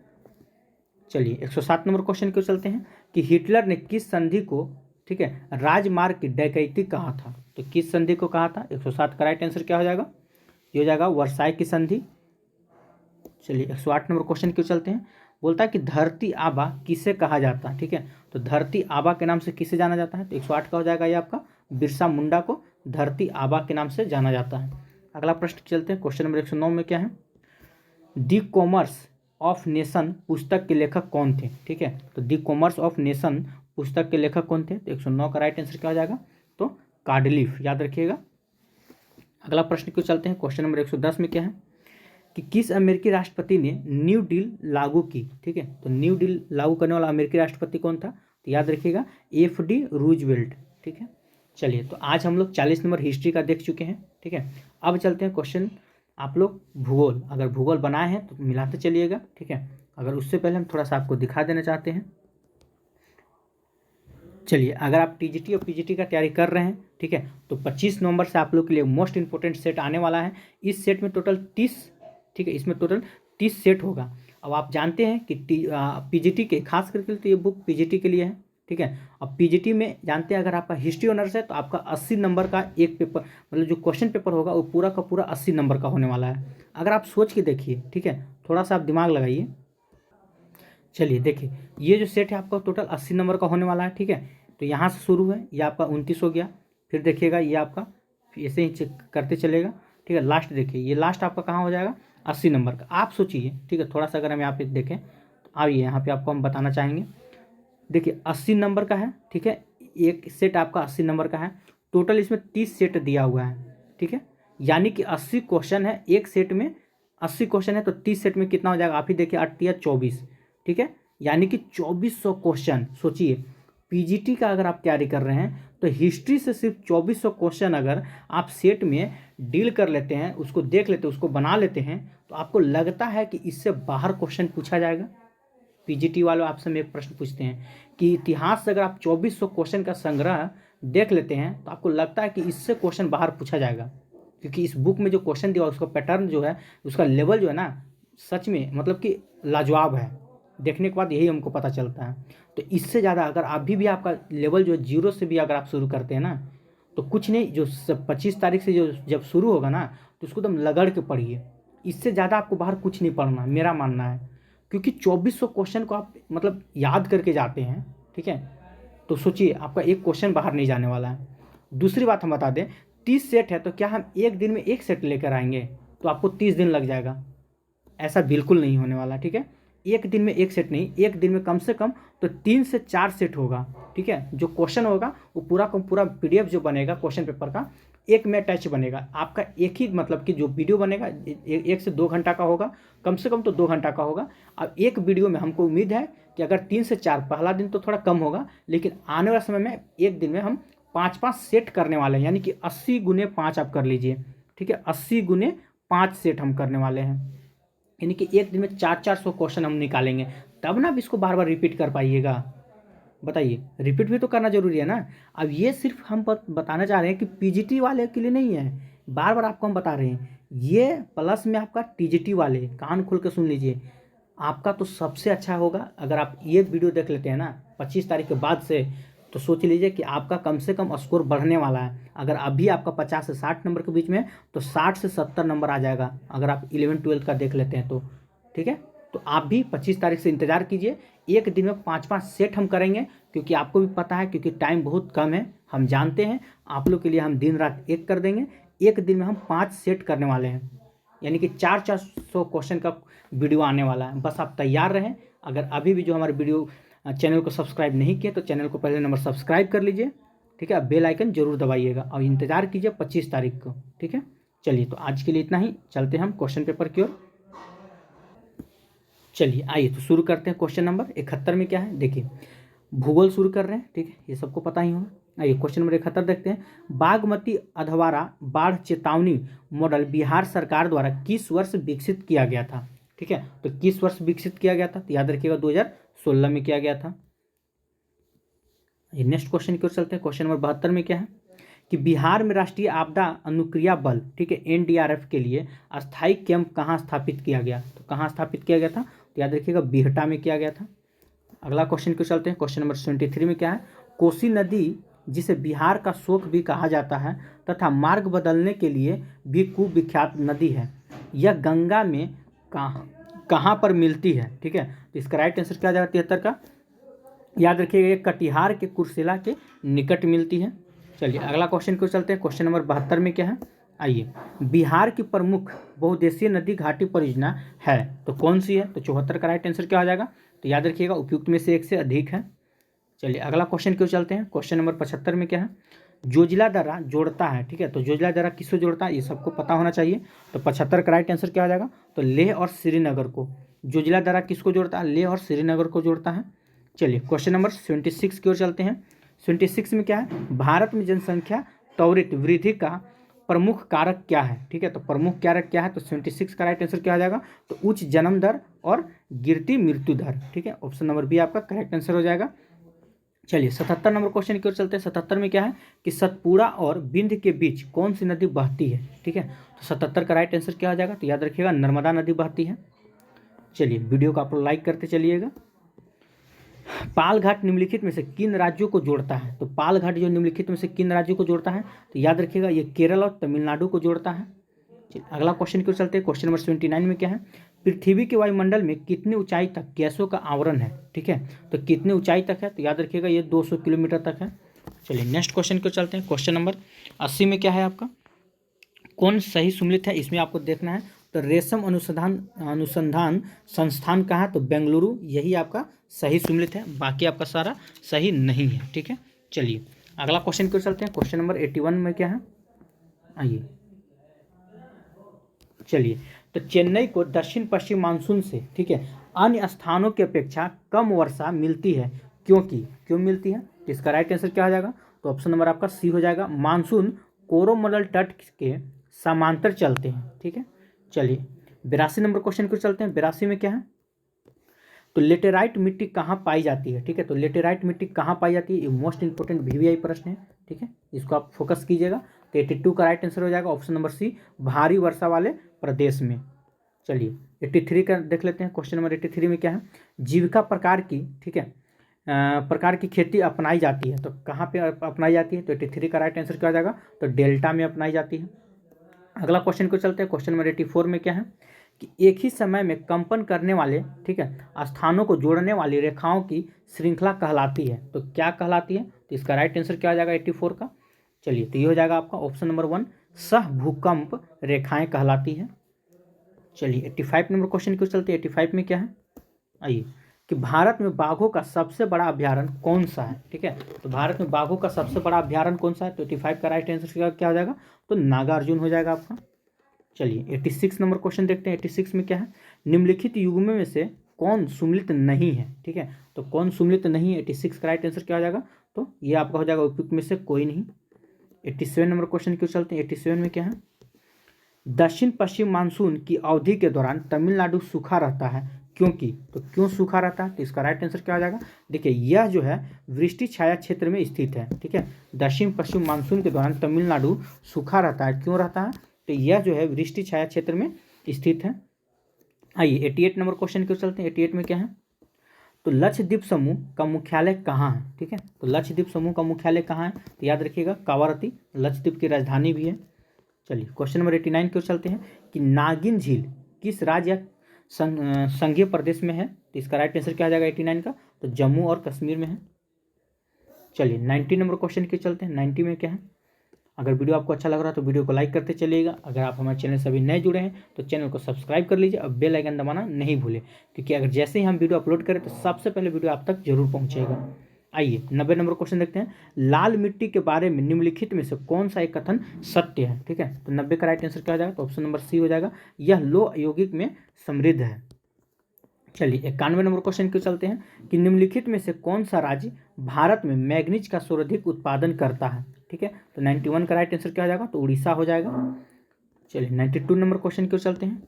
चलिए 107 नंबर क्वेश्चन की ओर चलते हैं कि हिटलर ने किस संधि को, ठीक है, राजमार्ग की डकैती कहा था। तो किस संधि को कहा था। 107 का राइट आंसर क्या हो जाएगा, ये हो जाएगा वर्साई की संधि। चलिए 108 नंबर क्वेश्चन की ओर चलते हैं। बोलता है कि धरती आबा किसे कहा जाता है। ठीक है, तो धरती आबा के नाम से किसे जाना जाता है। तो 108 का हो जाएगा ये आपका बिरसा मुंडा को धरती आबा के नाम से जाना जाता है। अगला प्रश्न चलते हैं। क्वेश्चन नंबर 109 में क्या है, दी कॉमर्स ऑफ नेशन पुस्तक के लेखक कौन थे। ठीक है, तो दी कॉमर्स ऑफ नेशन पुस्तक के लेखक कौन थे। तो 109 का राइट आंसर क्या हो जाएगा, तो कार्डलीफ, याद रखिएगा। अगला प्रश्न क्यों चलते हैं। क्वेश्चन नंबर 110 में क्या है कि किस अमेरिकी राष्ट्रपति ने न्यू डील लागू की। ठीक है, तो न्यू डील लागू करने वाला अमेरिकी राष्ट्रपति कौन था, तो याद रखिएगा FD रूजवेल्ट। ठीक है, चलिए तो आज हम लोग 40 नंबर हिस्ट्री का देख चुके हैं। ठीक है, अब चलते हैं क्वेश्चन आप लोग भूगोल, अगर भूगोल बनाए हैं तो मिलाते चलिएगा। ठीक है, अगर उससे पहले हम थोड़ा सा आपको दिखा देना चाहते हैं। चलिए अगर आप TGT और PGT का तैयारी कर रहे हैं, ठीक है, तो 25 नवंबर से आप लोग के लिए मोस्ट इंपॉर्टेंट सेट आने वाला है। इस सेट में टोटल 30, ठीक है, इसमें टोटल 30 सेट होगा। अब आप जानते हैं कि PGT के खास करके तो ये बुक PGT के लिए है। ठीक है, अब PGT में जानते हैं अगर आपका हिस्ट्री ऑनर्स है तो आपका 80 नंबर का एक पेपर, मतलब जो क्वेश्चन पेपर होगा वो पूरा का पूरा 80 नंबर का होने वाला है। अगर आप सोच के देखिए, ठीक है, थोड़ा सा आप दिमाग लगाइए। चलिए देखिए ये जो सेट है आपका टोटल 80 नंबर का होने वाला है। ठीक है, तो यहाँ से शुरू है, ये आपका 29 हो गया। फिर देखिएगा ये आपका ऐसे ही चेक करते चलेगा। ठीक है, लास्ट देखिए ये लास्ट आपका कहाँ हो जाएगा 80 नंबर का। आप सोचिए, ठीक है, थोड़ा सा अगर हम यहाँ पे देखें तो आइए यहाँ पे आपको हम बताना चाहेंगे। देखिए 80 नंबर का है। ठीक है, एक सेट आपका 80 नंबर का है। टोटल इसमें 30 सेट दिया हुआ है। ठीक है, यानी कि 80 क्वेश्चन है एक सेट में। 80 क्वेश्चन है तो 30 सेट में कितना हो जाएगा, आप ही देखिए 8 या 24। ठीक है, यानी कि 2400 क्वेश्चन। सोचिए PGT का अगर आप तैयारी कर रहे हैं तो हिस्ट्री से सिर्फ 2400 क्वेश्चन अगर आप सेट में डील कर लेते हैं, उसको देख लेते हैं, उसको बना लेते हैं, तो आपको लगता है कि इससे बाहर क्वेश्चन पूछा जाएगा। PGT वालों आपसे हम एक प्रश्न पूछते हैं कि इतिहास से अगर आप 2400 क्वेश्चन का संग्रह देख लेते हैं तो आपको लगता है कि इससे क्वेश्चन बाहर पूछा जाएगा। क्योंकि इस बुक में जो क्वेश्चन दिया उसका पैटर्न जो है, उसका लेवल जो है ना, सच में मतलब कि लाजवाब है। देखने के बाद यही हमको पता चलता है। तो इससे ज़्यादा अगर अभी भी आपका लेवल जो है 0 से भी अगर आप शुरू करते हैं ना, तो कुछ नहीं, जो 25 तारीख से जो जब शुरू होगा ना तो उसको एकदम लगड़ के पढ़िए। इससे ज़्यादा आपको बाहर कुछ नहीं पढ़ना, मेरा मानना है। क्योंकि 2400 क्वेश्चन को आप मतलब याद करके जाते हैं। ठीक है, तो सोचिए आपका एक क्वेश्चन बाहर नहीं जाने वाला है। दूसरी बात हम बता दें, 30 सेट है तो क्या हम एक दिन में एक सेट लेकर आएंगे तो आपको 30 दिन लग जाएगा, ऐसा बिल्कुल नहीं होने वाला। ठीक है, एक दिन में एक सेट नहीं, एक दिन में कम से कम तो 3 से 4 सेट होगा। ठीक है, जो क्वेश्चन होगा वो पूरा का पूरा PDF जो बनेगा क्वेश्चन पेपर का, एक में अटैच बनेगा आपका। एक ही मतलब कि जो वीडियो बनेगा 1 से 2 घंटा का होगा, कम से कम तो 2 घंटा का होगा। अब एक वीडियो में हमको उम्मीद है कि अगर 3 से 4, पहला दिन तो थोड़ा कम होगा, लेकिन आने वाले समय में एक दिन में हम 5-5 सेट करने वाले हैं। यानी कि 80 × 5 आप कर लीजिए। ठीक है, 80 × 5 सेट हम करने वाले हैं, यानी कि एक दिन में 400 क्वेश्चन हम निकालेंगे, तब ना आप इसको बार बार रिपीट कर पाइएगा। बताइए, रिपीट भी तो करना जरूरी है ना। अब ये सिर्फ हम बताना चाह रहे हैं कि पीजीटी वाले के लिए नहीं है, बार बार आपको हम बता रहे हैं, ये प्लस में आपका टीजीटी वाले, कान खोल के सुन लीजिए, आपका तो सबसे अच्छा होगा अगर आप ये वीडियो देख लेते हैं ना 25 तारीख के बाद से, तो सोच लीजिए कि आपका कम से कम स्कोर बढ़ने वाला है। अगर अभी आपका 50 से 60 नंबर के बीच में है तो 60 से 70 नंबर आ जाएगा, अगर आप 11-12 का देख लेते हैं तो। ठीक है, तो आप भी 25 तारीख से इंतज़ार कीजिए। एक दिन में 5-5 सेट हम करेंगे, क्योंकि आपको भी पता है, क्योंकि टाइम बहुत कम है, हम जानते हैं। आप लोग के लिए हम दिन रात एक कर देंगे। एक दिन में हम 5 सेट करने वाले हैं, यानी कि 400 क्वेश्चन का वीडियो आने वाला है। बस आप तैयार रहें। अगर अभी भी जो हमारे वीडियो चैनल को सब्सक्राइब नहीं किए तो चैनल को पहले नंबर सब्सक्राइब कर लीजिए। ठीक है, बेल आइकन जरूर दबाइएगा और इंतज़ार कीजिए 25 तारीख को। ठीक है, चलिए, तो आज के लिए इतना ही। चलते हैं हम क्वेश्चन पेपर की ओर। चलिए आइए तो शुरू करते हैं। क्वेश्चन नंबर 71 में क्या है, देखिए, भूगोल शुरू कर रहे हैं। ठीक है, ये सबको पता ही होगा। आइए क्वेश्चन नंबर 71 देखते हैं। बागमती अधवारा बाढ़ चेतावनी मॉडल बिहार सरकार द्वारा किस वर्ष विकसित किया गया था। ठीक है, तो किस वर्ष विकसित किया गया था, तो याद रखिएगा 2016 में किया गया था। ये नेक्स्ट क्वेश्चन की ओर चलते हैं। क्वेश्चन नंबर 72 में क्या है कि बिहार में राष्ट्रीय आपदा अनुक्रिया बल, ठीक है, एनडीआरएफ के लिए अस्थायी कैंप कहाँ स्थापित किया गया, तो कहाँ स्थापित किया गया था, तो याद रखिएगा बिहटा में किया गया था। अगला क्वेश्चन को चलते हैं। क्वेश्चन नंबर 73 में क्या है, कोसी नदी जिसे बिहार का शोक भी कहा जाता है तथा मार्ग बदलने के लिए भी कुविख्यात नदी है, यह गंगा में कहाँ पर मिलती है। ठीक है, तो इसका राइट आंसर क्या आ जाएगा 73 का, याद रखिएगा ये कटिहार के कुर्सेला के निकट मिलती है। चलिए अगला क्वेश्चन को चलते हैं। क्वेश्चन नंबर 72 में क्या है, आइए, बिहार की प्रमुख बहुउद्देशीय नदी घाटी परियोजना है तो कौन सी है, तो 74 का राइट आंसर क्या हो जाएगा, तो याद रखिएगा उपयुक्त में से एक से अधिक है। चलिए अगला क्वेश्चन क्यों चलते हैं। क्वेश्चन नंबर 75 में क्या है, जोजिला दर्रा जोड़ता है। ठीक है, तो जोजिला दर्रा किसको जोड़ता है, ये सबको पता होना चाहिए। तो 75 का राइट आंसर क्या हो जाएगा, तो लेह और श्रीनगर को। जोजिला दर्रा किसको जोड़ता है, लेह और श्रीनगर को जोड़ता है। चलिए क्वेश्चन नंबर 76 की ओर चलते हैं। 76 में क्या है, भारत में जनसंख्या त्वरित वृद्धि का प्रमुख कारक क्या है। ठीक है, तो प्रमुख कारक क्या है, तो 76 का राइट आंसर क्या हो जाएगा, तो उच्च जन्म दर और गिरती मृत्यु दर। ठीक है, ऑप्शन नंबर बी आपका करेक्ट आंसर हो जाएगा। चलिए 77 नंबर क्वेश्चन की ओर चलते हैं। 77 में क्या है कि सतपुड़ा और बिंद के बीच कौन सी नदी बहती है। ठीक है, तो 77 का राइट आंसर क्या हो जाएगा, तो याद रखिएगा नर्मदा नदी बहती है। चलिए वीडियो को आप लोग लाइक करते चलिएगा। पाल घाट निम्नलिखित में से किन राज्यों को जोड़ता है, तो पाल घाट जो निम्नलिखित में से किन राज्यों को जोड़ता है, तो याद रखिएगा ये केरल और तमिलनाडु को जोड़ता है। अगला क्वेश्चन की ओर चलते हैं। क्वेश्चन नंबर 79 में क्या है, पृथ्वी के वायुमंडल में कितनी ऊंचाई तक गैसों का आवरण है। ठीक है, तो कितनी ऊंचाई तक है, तो याद रखिएगा ये 200 किलोमीटर तक है। चलिए नेक्स्ट क्वेश्चन की ओर चलते हैं। क्वेश्चन नंबर 80 में क्या है आपका, कौन सही सुमेलित है, इसमें आपको देखना है। तो रेशम अनुसंधान संस्थान कहाँ है, तो बेंगलुरु, यही आपका सही सुमेलित है, बाकी आपका सारा सही नहीं है। ठीक है, चलिए अगला क्वेश्चन की ओर चलते हैं। क्वेश्चन नंबर 81 में क्या है, आइए, चलिए, तो चेन्नई को दक्षिण पश्चिम मानसून से, ठीक है, अन्य स्थानों की अपेक्षा कम वर्षा मिलती है, क्यों मिलती है, तो इसका राइट आंसर क्या हो जाएगा, तो ऑप्शन नंबर आपका सी हो जाएगा। मानसून कोरोमंडल तट के समांतर चलते हैं। ठीक है, चलिए 82 नंबर क्वेश्चन को चलते हैं। 82 में क्या है, तो लेटेराइट मिट्टी कहाँ पाई जाती है। ठीक है, तो लेटेराइट मिट्टी कहाँ पाई जाती है, ये मोस्ट इंपोर्टेंट वीवीआई प्रश्न है। ठीक है, इसको आप फोकस कीजिएगा। तो 82 का राइट आंसर हो जाएगा ऑप्शन नंबर सी, भारी वर्षा वाले प्रदेश में। चलिए 83 का देख लेते हैं। क्वेश्चन नंबर 83 में क्या है, जीविका प्रकार की, ठीक है, प्रकार की खेती अपनाई जाती है, तो कहाँ पे अपनाई जाती है, तो 83 का राइट आंसर क्या हो जाएगा, तो डेल्टा में अपनाई जाती है। अगला क्वेश्चन को चलते हैं। क्वेश्चन नंबर 84 में क्या है कि एक ही समय में कंपन करने वाले, ठीक है, स्थानों को जोड़ने वाली रेखाओं की श्रृंखला कहलाती है, तो क्या कहलाती है, तो इसका राइट आंसर क्या हो जाएगा 84 का। चलिए तो ये हो जाएगा आपका ऑप्शन नंबर 1, सह भूकंप रेखाएं कहलाती है। चलिए 85 नंबर क्वेश्चन क्यों चलते हैं। 85 में क्या है, आइए, कि भारत में बाघों का सबसे बड़ा अभ्यारण्य कौन सा है। ठीक है, तो भारत में बाघों का सबसे बड़ा अभ्यारण्य कौन सा है, तो 85 का राइट आंसर क्या हो जाएगा, तो नागार्जुन हो जाएगा आपका। चलिए 86 नंबर क्वेश्चन देखते हैं। 86 में क्या है, निम्नलिखित युग्म में से कौन सुमेलित नहीं है। ठीक है, तो कौन सुमेलित नहीं है, 86 का राइट आंसर क्या हो जाएगा, तो ये आपका हो जाएगा उपयुक्त में से कोई नहीं। 87 नंबर क्वेश्चन क्यों चलते हैं। 87 में क्या है, दक्षिण पश्चिम मानसून की अवधि के दौरान तमिलनाडु सूखा रहता है क्योंकि, तो क्यों सूखा रहता है, तो इसका राइट आंसर क्या हो जाएगा। देखिए यह जो है वृष्टि छाया क्षेत्र में स्थित है, ठीक है। दक्षिण पश्चिम मानसून के दौरान तमिलनाडु सूखा रहता है, क्यों रहता है, तो यह जो है वृष्टि छाया क्षेत्र में स्थित है। आइए 88 नंबर क्वेश्चन की ओर चलते हैं। 88 में क्या है, तो लक्षद्वीप समूह का मुख्यालय कहाँ है, ठीक है। तो लक्षद्वीप समूह का मुख्यालय कहाँ है, तो याद रखिएगा कावारती, लक्षद्वीप की राजधानी भी है। चलिए क्वेश्चन नंबर 89 की ओर चलते हैं कि नागिन झील किस राज्य या संघीय प्रदेश में है, तो इसका राइट आंसर क्या आ जाएगा 89 का, तो जम्मू और कश्मीर में है। चलिए 90 नंबर क्वेश्चन की चलते हैं। 90 में क्या है, अगर वीडियो आपको अच्छा लग रहा है तो वीडियो को लाइक करते चलिएगा। अगर आप हमारे चैनल से अभी नए जुड़े हैं तो चैनल को सब्सक्राइब कर लीजिए और बेल आइकन दबाना नहीं भूलें, क्योंकि अगर जैसे ही हम वीडियो अपलोड करें तो सबसे पहले वीडियो आप तक जरूर पहुंचेगा। आइए 90 नंबर क्वेश्चन देखते हैं। लाल मिट्टी के बारे में निम्नलिखित में से कौन सा एक कथन सत्य है, ठीक है। तो 90 का राइट आंसर क्या हो जाएगा, तो ऑप्शन नंबर सी हो जाएगा, यह लौह यौगिक में समृद्ध है। चलिए 91 नंबर क्वेश्चन क्यों चलते हैं कि निम्नलिखित में से कौन सा राज्य भारत में मैग्नीज का सर्वाधिक उत्पादन करता है, ठीक है। तो 91 का राइट आंसर क्या हो जाएगा, तो उड़ीसा हो जाएगा। चलिए 92 नंबर क्वेश्चन क्यों चलते हैं,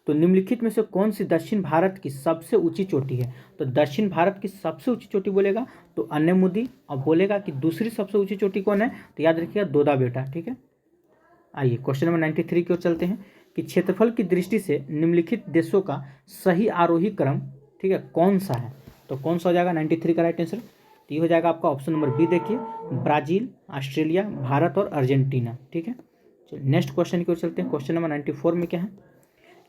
तो निम्नलिखित में से कौन सी दक्षिण भारत की सबसे ऊंची चोटी है। तो दक्षिण भारत की सबसे ऊंची चोटी बोलेगा तो अन्यमुदी, और बोलेगा कि दूसरी सबसे ऊंची चोटी कौन है, तो याद रखिएगा दोदा बेटा, ठीक है। आइए क्वेश्चन नंबर 93 की ओर चलते हैं कि क्षेत्रफल की दृष्टि से निम्नलिखित देशों का सही आरोही क्रम, ठीक है, कौन सा है, तो कौन सा हो जाएगा 93 का राइट आंसर, तो ये हो जाएगा आपका ऑप्शन नंबर बी। देखिए ब्राजील, ऑस्ट्रेलिया, भारत और अर्जेंटीना, ठीक है। चलिए नेक्स्ट क्वेश्चन की ओर चलते हैं। क्वेश्चन नंबर 94 में क्या है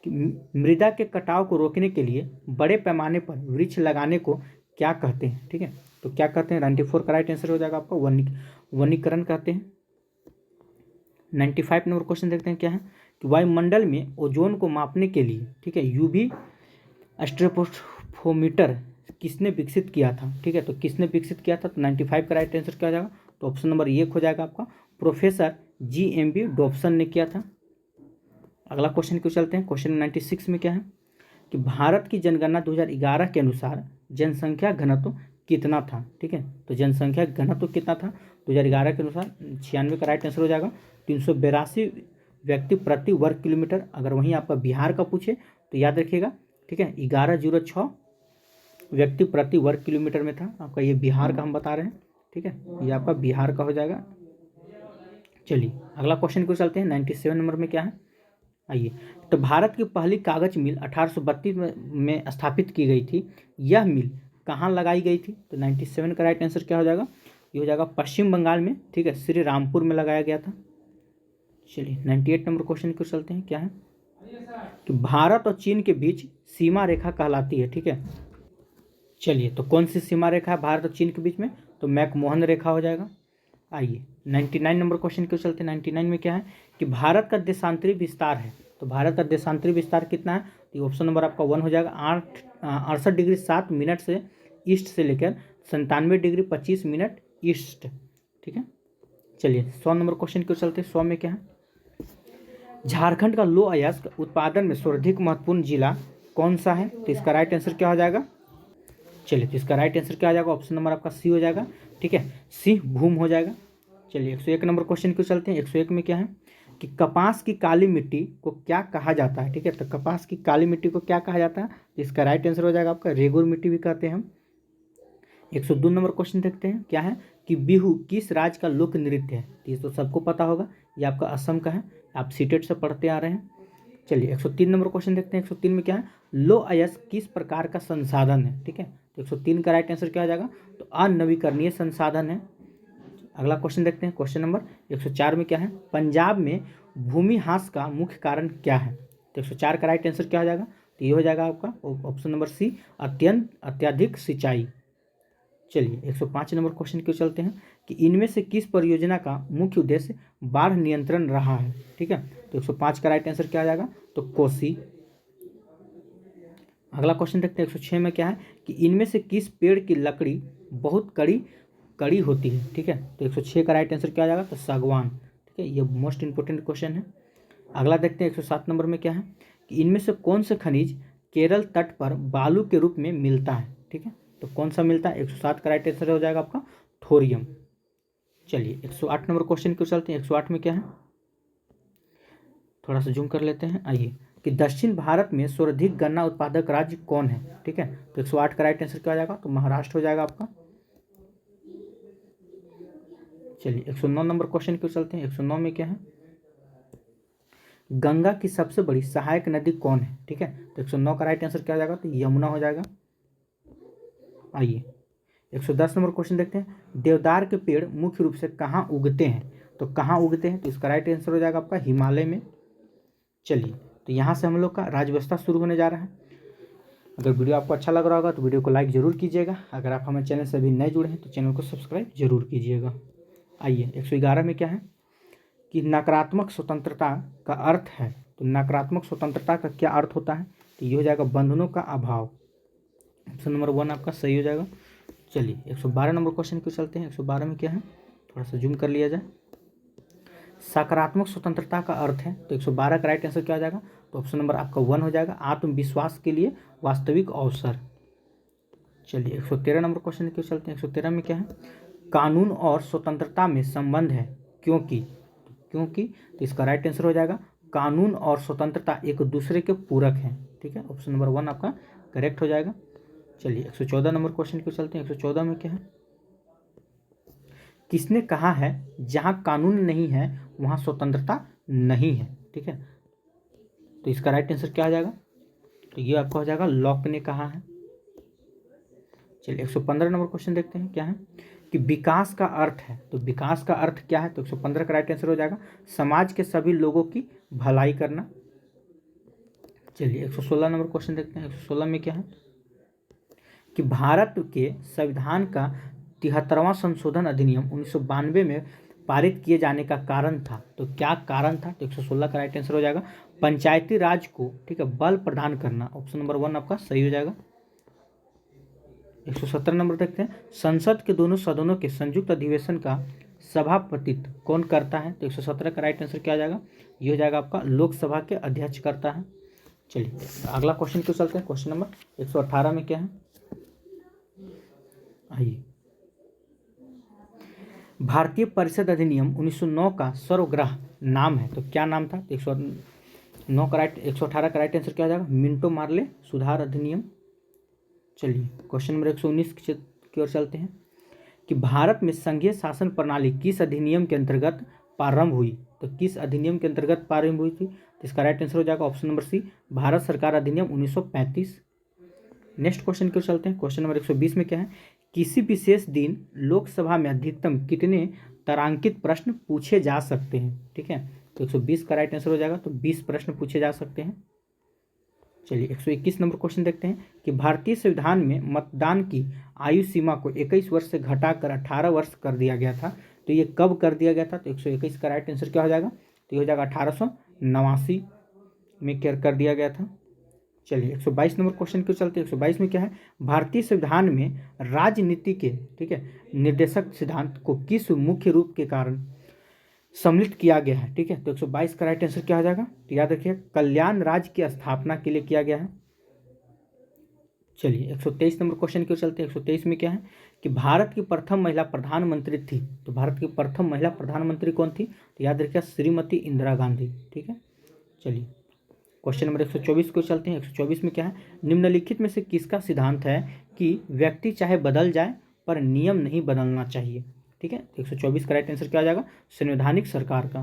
कि मृदा के कटाव को रोकने के लिए बड़े पैमाने पर वृक्ष लगाने को क्या कहते हैं, ठीक है। तो क्या कहते हैं, 94 का राइट आंसर हो जाएगा आपका वनीकरण कहते हैं। 95 नंबर क्वेश्चन देखते हैं क्या है कि वायुमंडल में ओजोन को मापने के लिए, ठीक है, यूवी स्ट्रेटोफोमीटर किसने विकसित किया था, ठीक है। तो किसने विकसित किया था, तो 95 का राइट आंसर क्या हो जाएगा, तो ऑप्शन नंबर एक हो जाएगा आपका, प्रोफेसर GMB डॉप्सन ने किया था। अगला क्वेश्चन क्यों चलते हैं। क्वेश्चन 96 में क्या है कि भारत की जनगणना 2011 के अनुसार जनसंख्या घनत्व कितना था, ठीक है। तो जनसंख्या घनत्व कितना था 2011 के अनुसार, 96 का राइट आंसर हो जाएगा 382 व्यक्ति प्रति वर्ग किलोमीटर। अगर वहीं आपका बिहार का पूछे तो याद रखिएगा, ठीक है, 1106 व्यक्ति प्रति वर्ग किलोमीटर में था आपका, ये बिहार का हम बता रहे हैं, ठीक है, ये आपका बिहार का हो जाएगा। चलिए अगला क्वेश्चन को चलते हैं। 97 नंबर में क्या है, आइए, तो भारत की पहली कागज मिल 1832 में स्थापित की गई थी, यह मिल कहाँ लगाई गई थी, तो 97 का राइट आंसर क्या हो जाएगा, ये हो जाएगा पश्चिम बंगाल में, ठीक है, श्री रामपुर में लगाया गया था। चलिए 98 नंबर क्वेश्चन को चलते हैं। क्या है कि भारत और चीन के बीच सीमा रेखा कहलाती है, ठीक है। चलिए तो कौन सी सीमा रेखा है भारत और चीन के बीच में, तो मैकमोहन रेखा हो जाएगा। आइए 99 नंबर क्वेश्चन क्यों चलते हैं। 99 में क्या है कि भारत का देशांतरी विस्तार है, तो भारत का देशांतरी विस्तार कितना है, तो ऑप्शन नंबर आपका 1 हो जाएगा, 68 डिग्री 7 मिनट से ईस्ट से लेकर 97 डिग्री 25 मिनट ईस्ट, ठीक है। चलिए 100 नंबर क्वेश्चन क्यों चलते हैं। 100 में क्या है, झारखंड का लौह अयस्क उत्पादन में सर्वाधिक महत्वपूर्ण जिला कौन सा है, तो इसका राइट आंसर क्या हो जाएगा। चलिए तो इसका राइट आंसर क्या आ जाएगा, ऑप्शन नंबर आपका सी हो जाएगा, ठीक है, सिंहभूम हो जाएगा। चलिए 101 नंबर क्वेश्चन क्यों चलते हैं। 101 में क्या है कि कपास की काली मिट्टी को क्या कहा जाता है, ठीक है। तो कपास की काली मिट्टी को क्या कहा जाता है, इसका राइट आंसर हो जाएगा आपका रेगुर मिट्टी भी कहते हैं हम। 102 नंबर क्वेश्चन देखते हैं। क्या है कि बिहू किस राज्य का लोक नृत्य है, तो ये तो सबको पता होगा, ये आपका असम का है, आप सीटेट से पढ़ते आ रहे हैं। चलिए 103 नंबर क्वेश्चन देखते हैं। 103 में क्या है, लौह अयस्क किस प्रकार का संसाधन है, ठीक है। तो 103 का राइट आंसर क्या हो जाएगा, तो अनवीकरणीय संसाधन है। अगला क्वेश्चन देखते हैं। क्वेश्चन नंबर 104 में क्या है, पंजाब में भूमिह्रास का मुख्य कारण क्या है, तो 104 का राइट आंसर क्या हो जाएगा, तो ये हो जाएगा आपका ऑप्शन नंबर सी, अत्यधिक सिंचाई। चलिए 105 नंबर क्वेश्चन क्यों चलते हैं कि इनमें से किस परियोजना का मुख्य उद्देश्य बाढ़ नियंत्रण रहा है, ठीक है। तो 105 का राइट आंसर क्या आ जाएगा, तो कोसी। अगला क्वेश्चन देखते हैं। 106 में क्या है कि इनमें से किस पेड़ की लकड़ी बहुत कड़ी कड़ी होती है, ठीक है। तो 106 का राइट आंसर क्या आ जाएगा, तो सागवान, ठीक है, ये मोस्ट इंपोर्टेंट क्वेश्चन है। अगला देखते हैं 107 नंबर में क्या है कि इनमें से कौन से खनिज केरल तट पर बालू के रूप में मिलता है, ठीक है। तो कौन सा मिलता है, 107 का राइट आंसर हो जाएगा आपका थोरियम। चलिए 108 नंबर क्वेश्चन क्यों चलते हैं। 108 में क्या है, थोड़ा सा जूम कर लेते हैं। आइए कि दक्षिण भारत में सर्वाधिक गन्ना उत्पादक राज्य कौन है, ठीक है। तो 108 का राइट आंसर क्या हो जाएगा, तो महाराष्ट्र हो जाएगा आपका। चलिए 109 नंबर क्वेश्चन क्यों चलते हैं। 109 में क्या है, गंगा की सबसे बड़ी सहायक नदी कौन है, ठीक है। तो 109 का राइट आंसर क्या हो जाएगा, तो यमुना हो जाएगा। आइए 110 नंबर क्वेश्चन देखते हैं। देवदार के पेड़ मुख्य रूप से कहाँ उगते हैं, तो कहाँ उगते हैं, तो इसका राइट आंसर हो जाएगा आपका हिमालय में। चलिए तो यहाँ से हम लोग का राज्यव्यवस्था शुरू होने जा रहा है। अगर वीडियो आपको अच्छा लग रहा होगा तो वीडियो को लाइक जरूर कीजिएगा। अगर आप हमारे चैनल से अभी नए जुड़े हैं तो चैनल को सब्सक्राइब जरूर कीजिएगा। आइए 111 में क्या है कि नकारात्मक स्वतंत्रता का अर्थ है, तो नकारात्मक स्वतंत्रता का क्या अर्थ होता है, तो ये हो जाएगा बंधनों का अभाव। ऑप्शन नंबर 1 आपका सही हो जाएगा। चलिए 112 नंबर क्वेश्चन क्यों चलते हैं। 112 में क्या है, थोड़ा सा जूम कर लिया जाए। सकारात्मक स्वतंत्रता का अर्थ है, तो 112 का राइट आंसर क्या हो जाएगा, तो ऑप्शन नंबर आपका 1 हो जाएगा, आत्मविश्वास के लिए वास्तविक अवसर। चलिए 113 नंबर क्वेश्चन क्यों चलते हैं। 113 में क्या है, कानून और स्वतंत्रता में संबंध है क्योंकि, तो इसका राइट आंसर हो जाएगा कानून और स्वतंत्रता एक दूसरे के पूरक हैं, ठीक है। ऑप्शन नंबर 1 आपका करेक्ट हो जाएगा। चलिए 114 नंबर क्वेश्चन क्यों चलते हैं। 114 में क्या है, किसने कहा है जहां कानून नहीं है वहां स्वतंत्रता नहीं है, ठीक है। तो इसका राइट आंसर क्या हो जाएगा, तो ये आपका हो जाएगा लॉक ने कहा है। चलिए 115 नंबर क्वेश्चन देखते हैं क्या है कि विकास का अर्थ है, तो विकास का अर्थ क्या है, तो 115 का राइट आंसर हो जाएगा समाज के सभी लोगों की भलाई करना। चलिए 116 नंबर क्वेश्चन देखते हैं। 116 में क्या है कि भारत के संविधान का 73वां संशोधन अधिनियम 1992 में पारित किए जाने का कारण था, तो क्या कारण था, तो 116 का राइट आंसर हो जाएगा पंचायती राज को, ठीक है, बल प्रदान करना। ऑप्शन नंबर 1 आपका सही हो जाएगा। 117 नंबर देखते हैं, संसद के दोनों सदनों के संयुक्त अधिवेशन का सभापतित्व कौन करता है, तो 117 का राइट आंसर क्या हो जाएगा, ये हो जाएगा आपका लोकसभा के अध्यक्ष करता है। चलिए अगला क्वेश्चन क्यों चलते हैं। क्वेश्चन नंबर 118 में क्या है, आइए भारतीय परिषद अधिनियम 1909 का सर्वग्राह नाम है, तो क्या नाम था, तो 109 का राइट 118 का राइट आंसर क्या हो जाएगा मिंटो मार्ले सुधार अधिनियम। चलिए क्वेश्चन नंबर 119 की ओर चलते हैं कि भारत में संघीय शासन प्रणाली किस अधिनियम के अंतर्गत प्रारंभ हुई, तो किस अधिनियम के अंतर्गत प्रारंभ हुई थी, तो इसका राइट आंसर हो जाएगा ऑप्शन नंबर सी भारत सरकार अधिनियम 1935। नेक्स्ट क्वेश्चन की ओर चलते हैं। क्वेश्चन नंबर 120 में क्या है, किसी विशेष दिन लोकसभा में अधिकतम कितने तारांकित प्रश्न पूछे जा सकते हैं, ठीक है। तो 120 का राइट आंसर हो जाएगा, तो 20 प्रश्न पूछे जा सकते हैं। चलिए 121 नंबर क्वेश्चन देखते हैं कि भारतीय संविधान में मतदान की आयु सीमा को 21 वर्ष से घटाकर 18 वर्ष कर दिया गया था, तो ये कब कर दिया गया था, तो 121 का राइट आंसर क्या हो जाएगा, तो ये हो जाएगा 1889 में कर दिया गया था। चलिए 122 नंबर क्वेश्चन क्यों चलते हैं। 122 में क्या है, भारतीय संविधान में राजनीति के, ठीक है, निर्देशक सिद्धांत को किस मुख्य रूप के कारण सम्मिलित किया गया है, ठीक है। तो 122 का राइट आंसर क्या हो जाएगा, तो याद रखिए कल्याण राज्य की स्थापना के लिए किया गया है। चलिए 123 नंबर क्वेश्चन क्यों चलते हैं। 123 में क्या है कि भारत की प्रथम महिला प्रधानमंत्री थी, तो भारत की प्रथम महिला प्रधानमंत्री कौन थी, तो याद रखिए श्रीमती इंदिरा गांधी, ठीक है। चलिए क्वेश्चन नंबर 124 को चलते हैं। 124 में क्या है, निम्नलिखित में से किसका सिद्धांत है कि व्यक्ति चाहे बदल जाए पर नियम नहीं बदलना चाहिए, ठीक है। 124 का राइट आंसर क्या आ जाएगा, संवैधानिक सरकार का।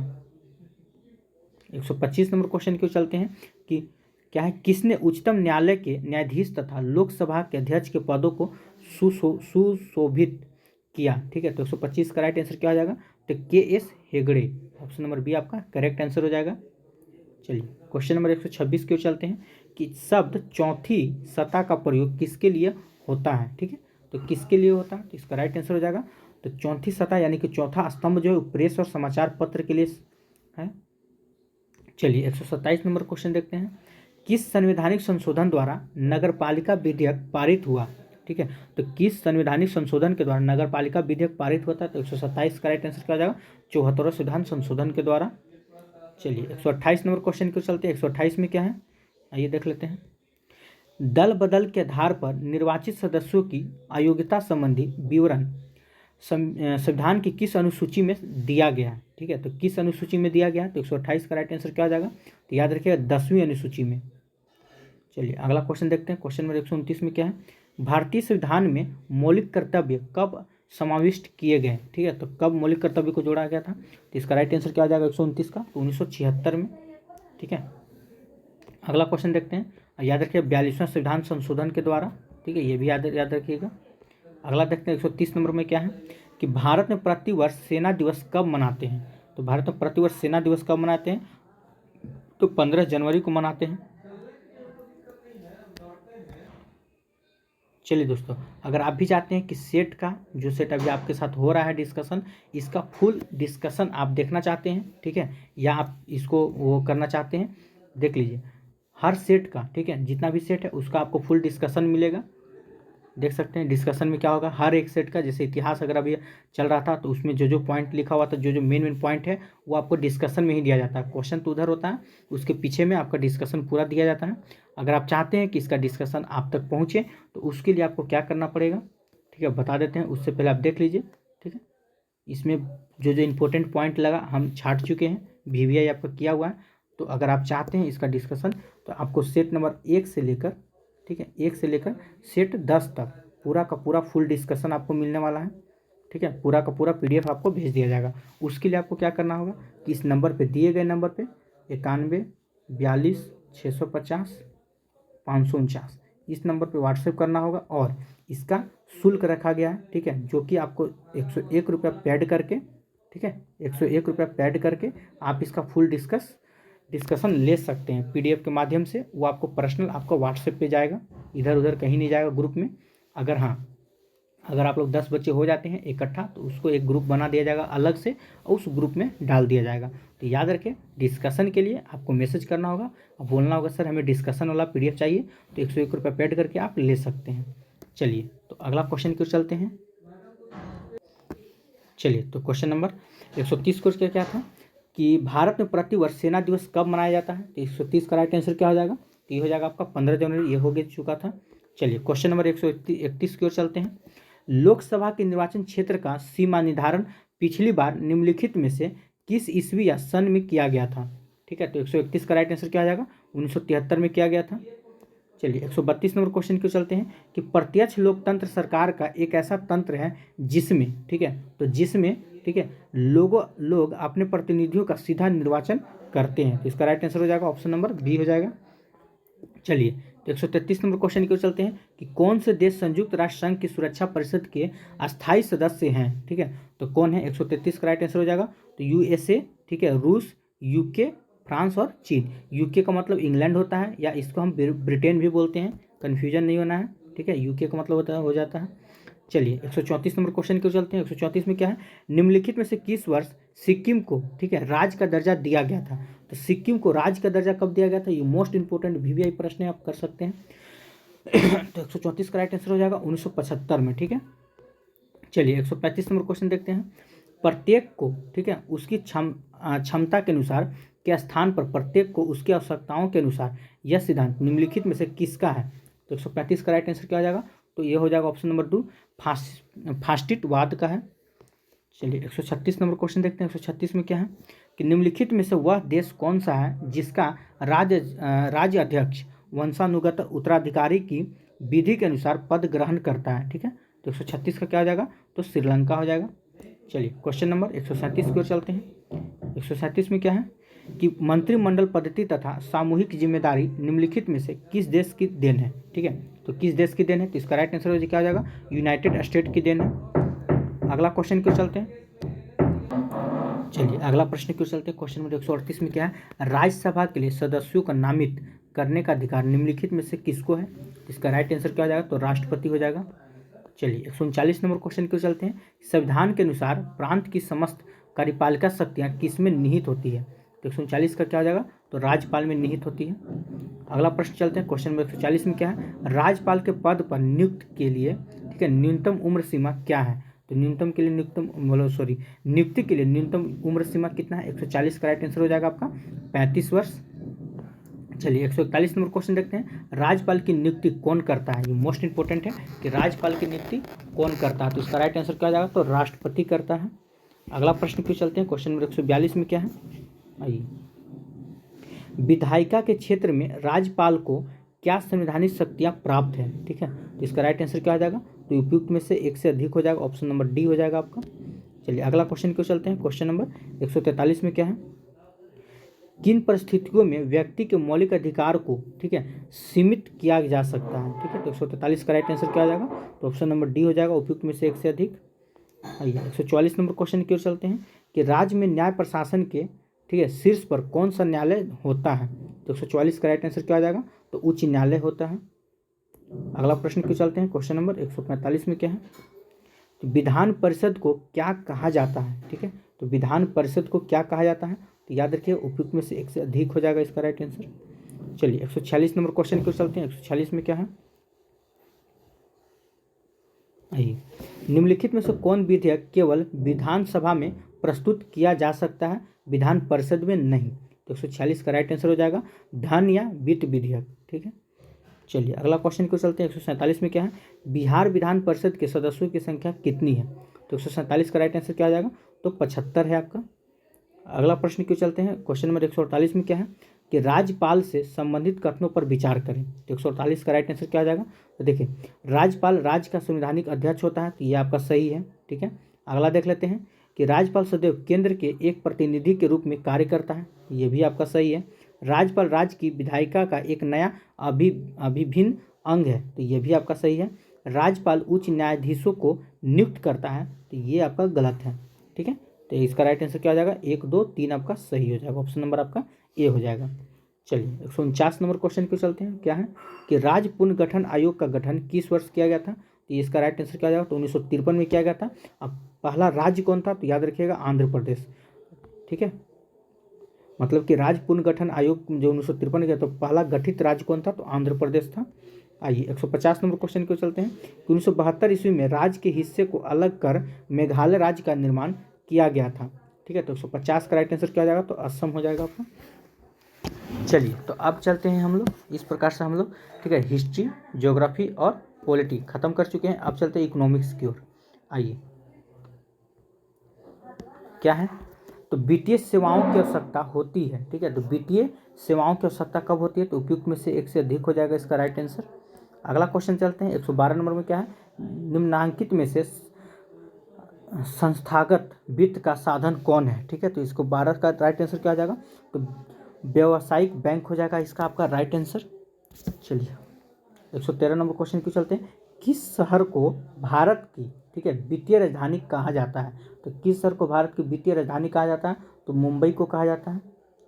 125 नंबर क्वेश्चन क्यों चलते हैं कि क्या है, किसने उच्चतम न्यायालय के न्यायाधीश तथा लोकसभा के अध्यक्ष के पदों को सुशोभित किया, ठीक है। तो 125 का राइट आंसर क्या हो जाएगा, तो KS Hegde. Option number B आपका करेक्ट आंसर हो जाएगा। चलिए क्वेश्चन नंबर 126 क्यों चलते हैं कि शब्द चौथी सत्ता का प्रयोग किसके लिए होता है, ठीक है। तो किसके लिए होता है, तो इसका राइट आंसर हो जाएगा, तो चौथी सत्ता यानी कि चौथा स्तंभ जो है प्रेस और समाचार पत्र के लिए है। चलिए 127 नंबर क्वेश्चन देखते हैं, किस संवैधानिक संशोधन द्वारा नगरपालिका विधेयक पारित हुआ, ठीक है। तो किस संवैधानिक संशोधन के द्वारा नगरपालिका विधेयक पारित होता है, तो 127 का राइट आंसर क्या हो जाएगा, 74वां संविधान संशोधन के द्वारा। चलिए 128 नंबर क्वेश्चन क्यों चलते हैं। 128 में क्या है, आइए देख लेते हैं, दल बदल के आधार पर निर्वाचित सदस्यों की अयोग्यता संबंधी विवरण संविधान की किस अनुसूची में दिया गया है, ठीक है। तो किस अनुसूची में दिया गया है, तो 128 का राइट आंसर क्या हो जाएगा, तो याद रखिएगा 10वीं अनुसूची में। चलिए अगला क्वेश्चन देखते हैं। क्वेश्चन नंबर 129 में क्या है, भारतीय संविधान में मौलिक कर्तव्य कब समाविष्ट किए गए, ठीक है। तो कब मौलिक कर्तव्य को जोड़ा गया था, तो इसका राइट आंसर क्या हो जाएगा 129 का, तो 1976 में, ठीक है। अगला क्वेश्चन देखते हैं, याद रखिए 42वां संविधान संशोधन के द्वारा, ठीक है, ये भी याद रखिएगा। अगला देखते हैं 130 नंबर में क्या है कि भारत में प्रतिवर्ष सेना दिवस कब मनाते हैं, तो भारत में प्रतिवर्ष सेना दिवस कब मनाते हैं, तो 15 जनवरी को मनाते हैं। चलिए दोस्तों, अगर आप भी चाहते हैं कि सेट का जो सेट अभी आपके साथ हो रहा है डिस्कशन, इसका फुल डिस्कशन आप देखना चाहते हैं, ठीक है, या आप इसको वो करना चाहते हैं, देख लीजिए हर सेट का, ठीक है, जितना भी सेट है उसका आपको फुल डिस्कशन मिलेगा। देख सकते हैं डिस्कशन में क्या होगा, हर एक सेट का, जैसे इतिहास अगर अभी चल रहा था तो उसमें जो जो पॉइंट लिखा हुआ था, जो जो मेन पॉइंट है वो आपको डिस्कशन में ही दिया जाता है। क्वेश्चन तो उधर होता है, उसके पीछे में आपका डिस्कशन पूरा दिया जाता है। अगर आप चाहते हैं कि इसका डिस्कशन आप तक पहुँचे तो उसके लिए आपको क्या करना पड़ेगा, ठीक है, बता देते हैं। उससे पहले आप देख लीजिए, ठीक है, इसमें जो जो इम्पोर्टेंट पॉइंट लगा हम छाट चुके हैं, VVI आपका किया हुआ है। तो अगर आप चाहते हैं इसका डिस्कशन तो आपको सेट नंबर 1 से लेकर, ठीक है, 1 से लेकर सेट 10 तक पूरा का पूरा फुल डिस्कशन आपको मिलने वाला है, ठीक है। पूरा का पूरा PDF आपको भेज दिया जाएगा। उसके लिए आपको क्या करना होगा कि इस नंबर पे, दिए गए नंबर पे 91 42 650 549 इस नंबर पे व्हाट्सएप करना होगा, और इसका शुल्क रखा गया है, ठीक है, जो कि आपको 101 रुपया पेड करके, ठीक है, 101 रुपया पेड करके आप इसका फुल डिस्कशन ले सकते हैं PDF के माध्यम से। वो आपको पर्सनल आपको व्हाट्सएप पे जाएगा, इधर उधर कहीं नहीं जाएगा ग्रुप में। अगर हाँ, अगर आप लोग 10 बच्चे हो जाते हैं इकट्ठा तो उसको एक ग्रुप बना दिया जाएगा अलग से, और उस ग्रुप में डाल दिया जाएगा। तो याद रखें डिस्कशन के लिए आपको मैसेज करना होगा और बोलना होगा सर हमें डिस्कशन वाला PDF चाहिए, तो 101 रुपये पेड करके आप ले सकते हैं। चलिए तो अगला क्वेश्चन क्यों चलते हैं। चलिए तो क्वेश्चन नंबर 130 को क्या था कि भारत में प्रतिवर्ष सेना दिवस कब मनाया जाता है, तो 130 का राइट आंसर क्या हो जाएगा, तो ये हो जाएगा आपका 15 जनवरी, ये हो चुका था। चलिए क्वेश्चन नंबर 131 की ओर चलते हैं। लोकसभा के निर्वाचन क्षेत्र का सीमा निर्धारण पिछली बार निम्नलिखित में से किस ईस्वी या सन में किया गया था, ठीक है। तो 131 का राइट आंसर क्या आ जाएगा, 1973 में किया गया था। चलिए 132 नंबर क्वेश्चन क्यों चलते हैं कि प्रत्यक्ष लोकतंत्र सरकार का एक ऐसा तंत्र है जिसमें, ठीक है, तो जिसमें, ठीक है, लोग अपने प्रतिनिधियों का सीधा निर्वाचन करते हैं। तो इसका राइट आंसर हो जाएगा ऑप्शन नंबर बी हो जाएगा। चलिए तो 133 नंबर क्वेश्चन क्यों चलते हैं कि कौन से देश संयुक्त राष्ट्र संघ की सुरक्षा परिषद के अस्थायी सदस्य हैं, ठीक है। तो कौन है, 133 का राइट आंसर हो जाएगा, तो USA, ठीक है, रूस, UK, फ्रांस और चीन। UK का मतलब इंग्लैंड होता है, या इसको हम ब्रिटेन भी बोलते हैं, कन्फ्यूजन नहीं होना है, ठीक है। UK का मतलब होता है, हो जाता है। चलिए 134 नंबर क्वेश्चन क्यों चलते हैं। 134 में क्या है, निम्नलिखित में से किस वर्ष सिक्किम को, ठीक है, राज्य का दर्जा दिया गया था। तो सिक्किम को राज्य का दर्जा कब दिया गया था, ये मोस्ट इंपोर्टेंट VVI प्रश्न है, आप कर सकते हैं। तो 134 का राइट आंसर हो जाएगा 1975 में, ठीक है। चलिए 135 नंबर क्वेश्चन देखते हैं। प्रत्येक को, ठीक है, उसकी क्षमता के अनुसार के स्थान पर प्रत्येक को उसकी आवश्यकताओं के अनुसार यह सिद्धांत निम्नलिखित में से किसका है। तो 135 का राइट आंसर क्या हो जाएगा, तो ये हो जाएगा ऑप्शन नंबर 2 फास्टिटवाद का है। चलिए 136 नंबर क्वेश्चन देखते हैं। 136 में क्या है कि निम्नलिखित में से वह देश कौन सा है जिसका राज्य अध्यक्ष वंशानुगत उत्तराधिकारी की विधि के अनुसार पद ग्रहण करता है, ठीक है। तो 136 का क्या हो जाएगा, तो श्रीलंका हो जाएगा। चलिए क्वेश्चन नंबर 137 की ओर चलते हैं। 137 में क्या है कि मंत्रिमंडल पद्धति तथा सामूहिक जिम्मेदारी निम्नलिखित में से किस देश की देन है, ठीक है। तो किस देश की देन है, तो इसका राइट आंसर क्या हो जाएगा, यूनाइटेड स्टेट की देन है। अगला क्वेश्चन क्यों चलते हैं। चलिए अगला प्रश्न क्यों चलते हैं। क्वेश्चन नंबर 138 में क्या है, राज्यसभा के लिए सदस्यों का नामित करने का अधिकार निम्नलिखित में से किसको है। इसका राइट आंसर क्या हो जाएगा, तो राष्ट्रपति हो जाएगा। चलिए 139 नंबर क्वेश्चन क्यों चलते हैं। संविधान के अनुसार प्रांत की समस्त कार्यपालिका शक्तियाँ किसमें निहित होती है। तो 139 का क्या हो जाएगा, तो राज्यपाल में निहित होती है। अगला प्रश्न चलते हैं। क्वेश्चन नंबर 140 में क्या है, राज्यपाल के पद पर नियुक्त के लिए, ठीक है, न्यूनतम उम्र सीमा क्या है। तो न्यूनतम के लिए नियुक्ति के लिए न्यूनतम उम्र सीमा कितना है, 140 का राइट आंसर हो जाएगा आपका 35 वर्ष। चलिए 141 नंबर क्वेश्चन देखते हैं, राज्यपाल की नियुक्ति कौन करता है। ये मोस्ट इंपॉर्टेंट है कि राज्यपाल की नियुक्ति कौन करता है, तो इसका राइट आंसर क्या हो जाएगा, तो राष्ट्रपति करता है। अगला प्रश्न क्यों चलते हैं, क्वेश्चन नंबर 142 में क्या है, आइए, विधायिका के क्षेत्र में राज्यपाल को क्या संवैधानिक शक्तियाँ प्राप्त है, ठीक है, तो इसका राइट आंसर क्या हो जाएगा, तो उपयुक्त में से एक से अधिक हो जाएगा, ऑप्शन नंबर डी हो जाएगा आपका। चलिए अगला क्वेश्चन क्यों चलते हैं, क्वेश्चन नंबर 143 में क्या है, किन परिस्थितियों में व्यक्ति के मौलिक अधिकार को, ठीक है, सीमित किया जा सकता है, ठीक है, तो 143 का राइट आंसर क्या हो जाएगा, तो ऑप्शन नंबर डी हो जाएगा, उपयुक्त में से एक से अधिक। आइए 144 नंबर क्वेश्चन की ओर चलते हैं कि राज्य में न्याय प्रशासन के, ठीक है, शीर्ष पर कौन सा न्यायालय होता है, तो 144 का राइट आंसर क्या हो जाएगा, तो उच्च न्यायालय होता है। अगला प्रश्न क्यों चलते हैं, क्वेश्चन नंबर 145 में क्या है, तो विधान परिषद को क्या कहा जाता है, ठीक है, तो विधान परिषद को क्या कहा जाता है, तो याद रखिए उपयुक्त में से एक से अधिक हो जाएगा इसका राइट आंसर। चलिए 146 नंबर क्वेश्चन क्यों चलते हैं, 146 में क्या है, आइए, निम्नलिखित में से कौन विधेयक केवल विधानसभा में प्रस्तुत किया जा सकता है, विधान परिषद में नहीं, तो 146 का राइट आंसर हो जाएगा धन या वित्त विधेयक, ठीक है। चलिए अगला क्वेश्चन क्यों चलते हैं, 147 में क्या है, बिहार विधान परिषद के सदस्यों की संख्या कितनी है, तो 147 का राइट आंसर क्या आ जाएगा, तो 75 है आपका। अगला प्रश्न क्यों चलते हैं, क्वेश्चन नंबर 148 में क्या है कि राज्यपाल से संबंधित कथनों पर विचार करें, तो 148 का राइट आंसर क्या आ जाएगा, तो देखिए राज्यपाल राज्य का संवैधानिक अध्यक्ष होता है, तो ये आपका सही है, ठीक है। अगला देख लेते हैं कि राज्यपाल सदैव केंद्र के एक प्रतिनिधि के रूप में कार्य करता है, ये भी आपका सही है। राज्यपाल राज्य की विधायिका का एक नया अभिन्न अंग है, तो ये भी आपका सही है। राज्यपाल उच्च न्यायाधीशों को नियुक्त करता है, तो ये आपका गलत है, ठीक है। तो इसका राइट आंसर क्या हो जाएगा, 1, 2, 3 आपका सही हो जाएगा, ऑप्शन नंबर आपका ए हो जाएगा। चलिए 149 नंबर क्वेश्चन क्यों चलते हैं, क्या है कि राज्य पुनर्गठन आयोग का गठन किस वर्ष किया गया था, तो इसका राइट आंसर क्या हो जाएगा, तो 1953 में किया गया था। अब पहला राज्य कौन था, तो याद रखिएगा आंध्र प्रदेश, ठीक है, मतलब कि राज्य पुनर्गठन आयोग जो 1953 गया, तो पहला गठित राज्य कौन था, तो आंध्र प्रदेश था। आइए 150 नंबर क्वेश्चन क्यों चलते हैं कि 1972 ईस्वी में राज्य के हिस्से को अलग कर मेघालय राज्य का निर्माण किया गया था, ठीक है, तो 150 का राइट आंसर क्या हो जाएगा, तो असम हो जाएगा आपका। चलिए तो अब चलते हैं हम लोग, इस प्रकार से हम लोग, ठीक है, हिस्ट्री, ज्योग्राफी और पॉलिटी खत्म कर चुके हैं। अब चलते हैं इकोनॉमिक्स की ओर। आइए क्या है, तो वित्तीय सेवाओं की आवश्यकता होती है, ठीक है, तो वित्तीय सेवाओं की आवश्यकता कब होती है, तो उपयुक्त में से एक से अधिक हो जाएगा इसका राइट आंसर। अगला क्वेश्चन चलते हैं 112 नंबर में क्या है, निम्नांकित में से संस्थागत वित्त का साधन कौन है, ठीक है, तो इसको 12 का राइट आंसर क्या आ जाएगा, तो व्यावसायिक बैंक हो जाएगा इसका आपका राइट आंसर। चलिए 113 नंबर क्वेश्चन क्यों चलते हैं, किस शहर को भारत की, ठीक है, वित्तीय राजधानी कहा जाता है, तो किस शहर को भारत की वित्तीय राजधानी कहा जाता है, तो मुंबई को कहा जाता है।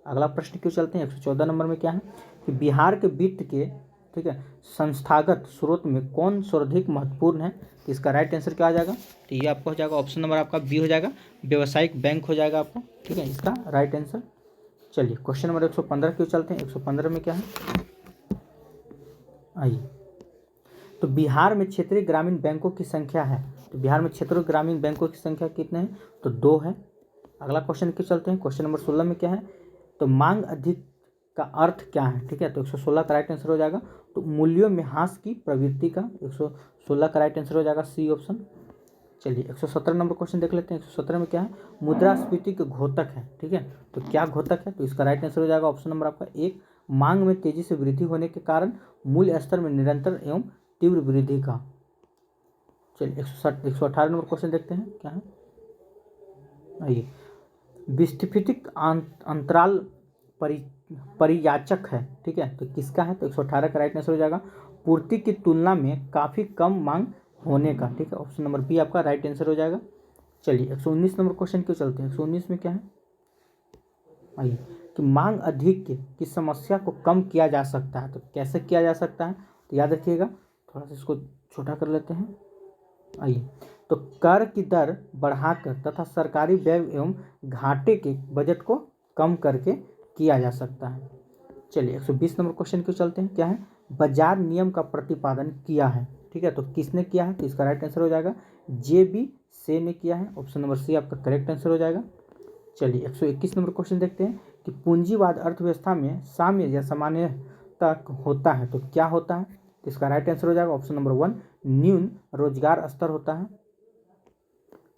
अगला प्रश्न क्यों चलते हैं 114 नंबर में क्या है कि बिहार के वित्त के, ठीक है, संस्थागत स्रोत में कौन सर्वाधिक महत्वपूर्ण है, तो इसका राइट आंसर क्या आ जाएगा, तो ये आपका हो जाएगा ऑप्शन नंबर आपका बी हो जाएगा, व्यावसायिक बैंक हो जाएगा आपका, ठीक है, इसका राइट आंसर। चलिए क्वेश्चन नंबर 115 क्यों चलते हैं, 115 में क्या है, आइए, तो बिहार में क्षेत्रीय ग्रामीण बैंकों की संख्या है, तो बिहार में क्षेत्रीय ग्रामीण बैंकों की संख्या कितने हैं, तो 2 है। अगला क्वेश्चन क्यों चलते हैं, क्वेश्चन नंबर 16 में क्या है, तो मांग अधिक का अर्थ क्या है, ठीक है, तो 116 का राइट आंसर हो जाएगा, तो मूल्यों में ह्रास की प्रवृत्ति का 116 का राइट आंसर हो जाएगा सी ऑप्शन। चलिए 117 नंबर क्वेश्चन देख लेते हैं, 117 में क्या है, मुद्रास्फीति के घोतक है, ठीक है, तो क्या घोतक है, तो इसका राइट आंसर हो जाएगा ऑप्शन नंबर आपका 1, मांग में तेजी से वृद्धि होने के कारण मूल्य स्तर में निरंतर एवं तीव्र वृद्धि का। चलिए 118 नंबर क्वेश्चन देखते हैं क्या है, आइए, विस्थापित अंतराल परियाचक है, ठीक है, तो किसका है, तो 118 का राइट आंसर हो जाएगा पूर्ति की तुलना में काफ़ी कम मांग होने का, ठीक है, ऑप्शन नंबर बी आपका राइट आंसर हो जाएगा। चलिए 119 नंबर क्वेश्चन क्यों चलते हैं, 119 में क्या है, आइए, कि मांग अधिक की समस्या को कम किया जा सकता है, तो कैसे किया जा सकता है, तो याद रखिएगा, थोड़ा सा इसको छोटा कर लेते हैं। आइए, तो कर की दर बढ़ाकर तथा सरकारी व्यय एवं घाटे के बजट को कम करके किया जा सकता है। चलिए 120 नंबर क्वेश्चन क्यों चलते हैं, क्या है, बाजार नियम का प्रतिपादन किया है, ठीक है, तो किसने किया है, तो इसका राइट आंसर हो जाएगा JB से ने किया है, ऑप्शन नंबर सी आपका करेक्ट आंसर हो जाएगा। चलिए 121 नंबर क्वेश्चन देखते हैं कि पूंजीवाद अर्थव्यवस्था में साम्य या सामान्यता होता है तो क्या होता है? तो इसका राइट आंसर हो जाएगा ऑप्शन नंबर 1 न्यून रोजगार स्तर होता है।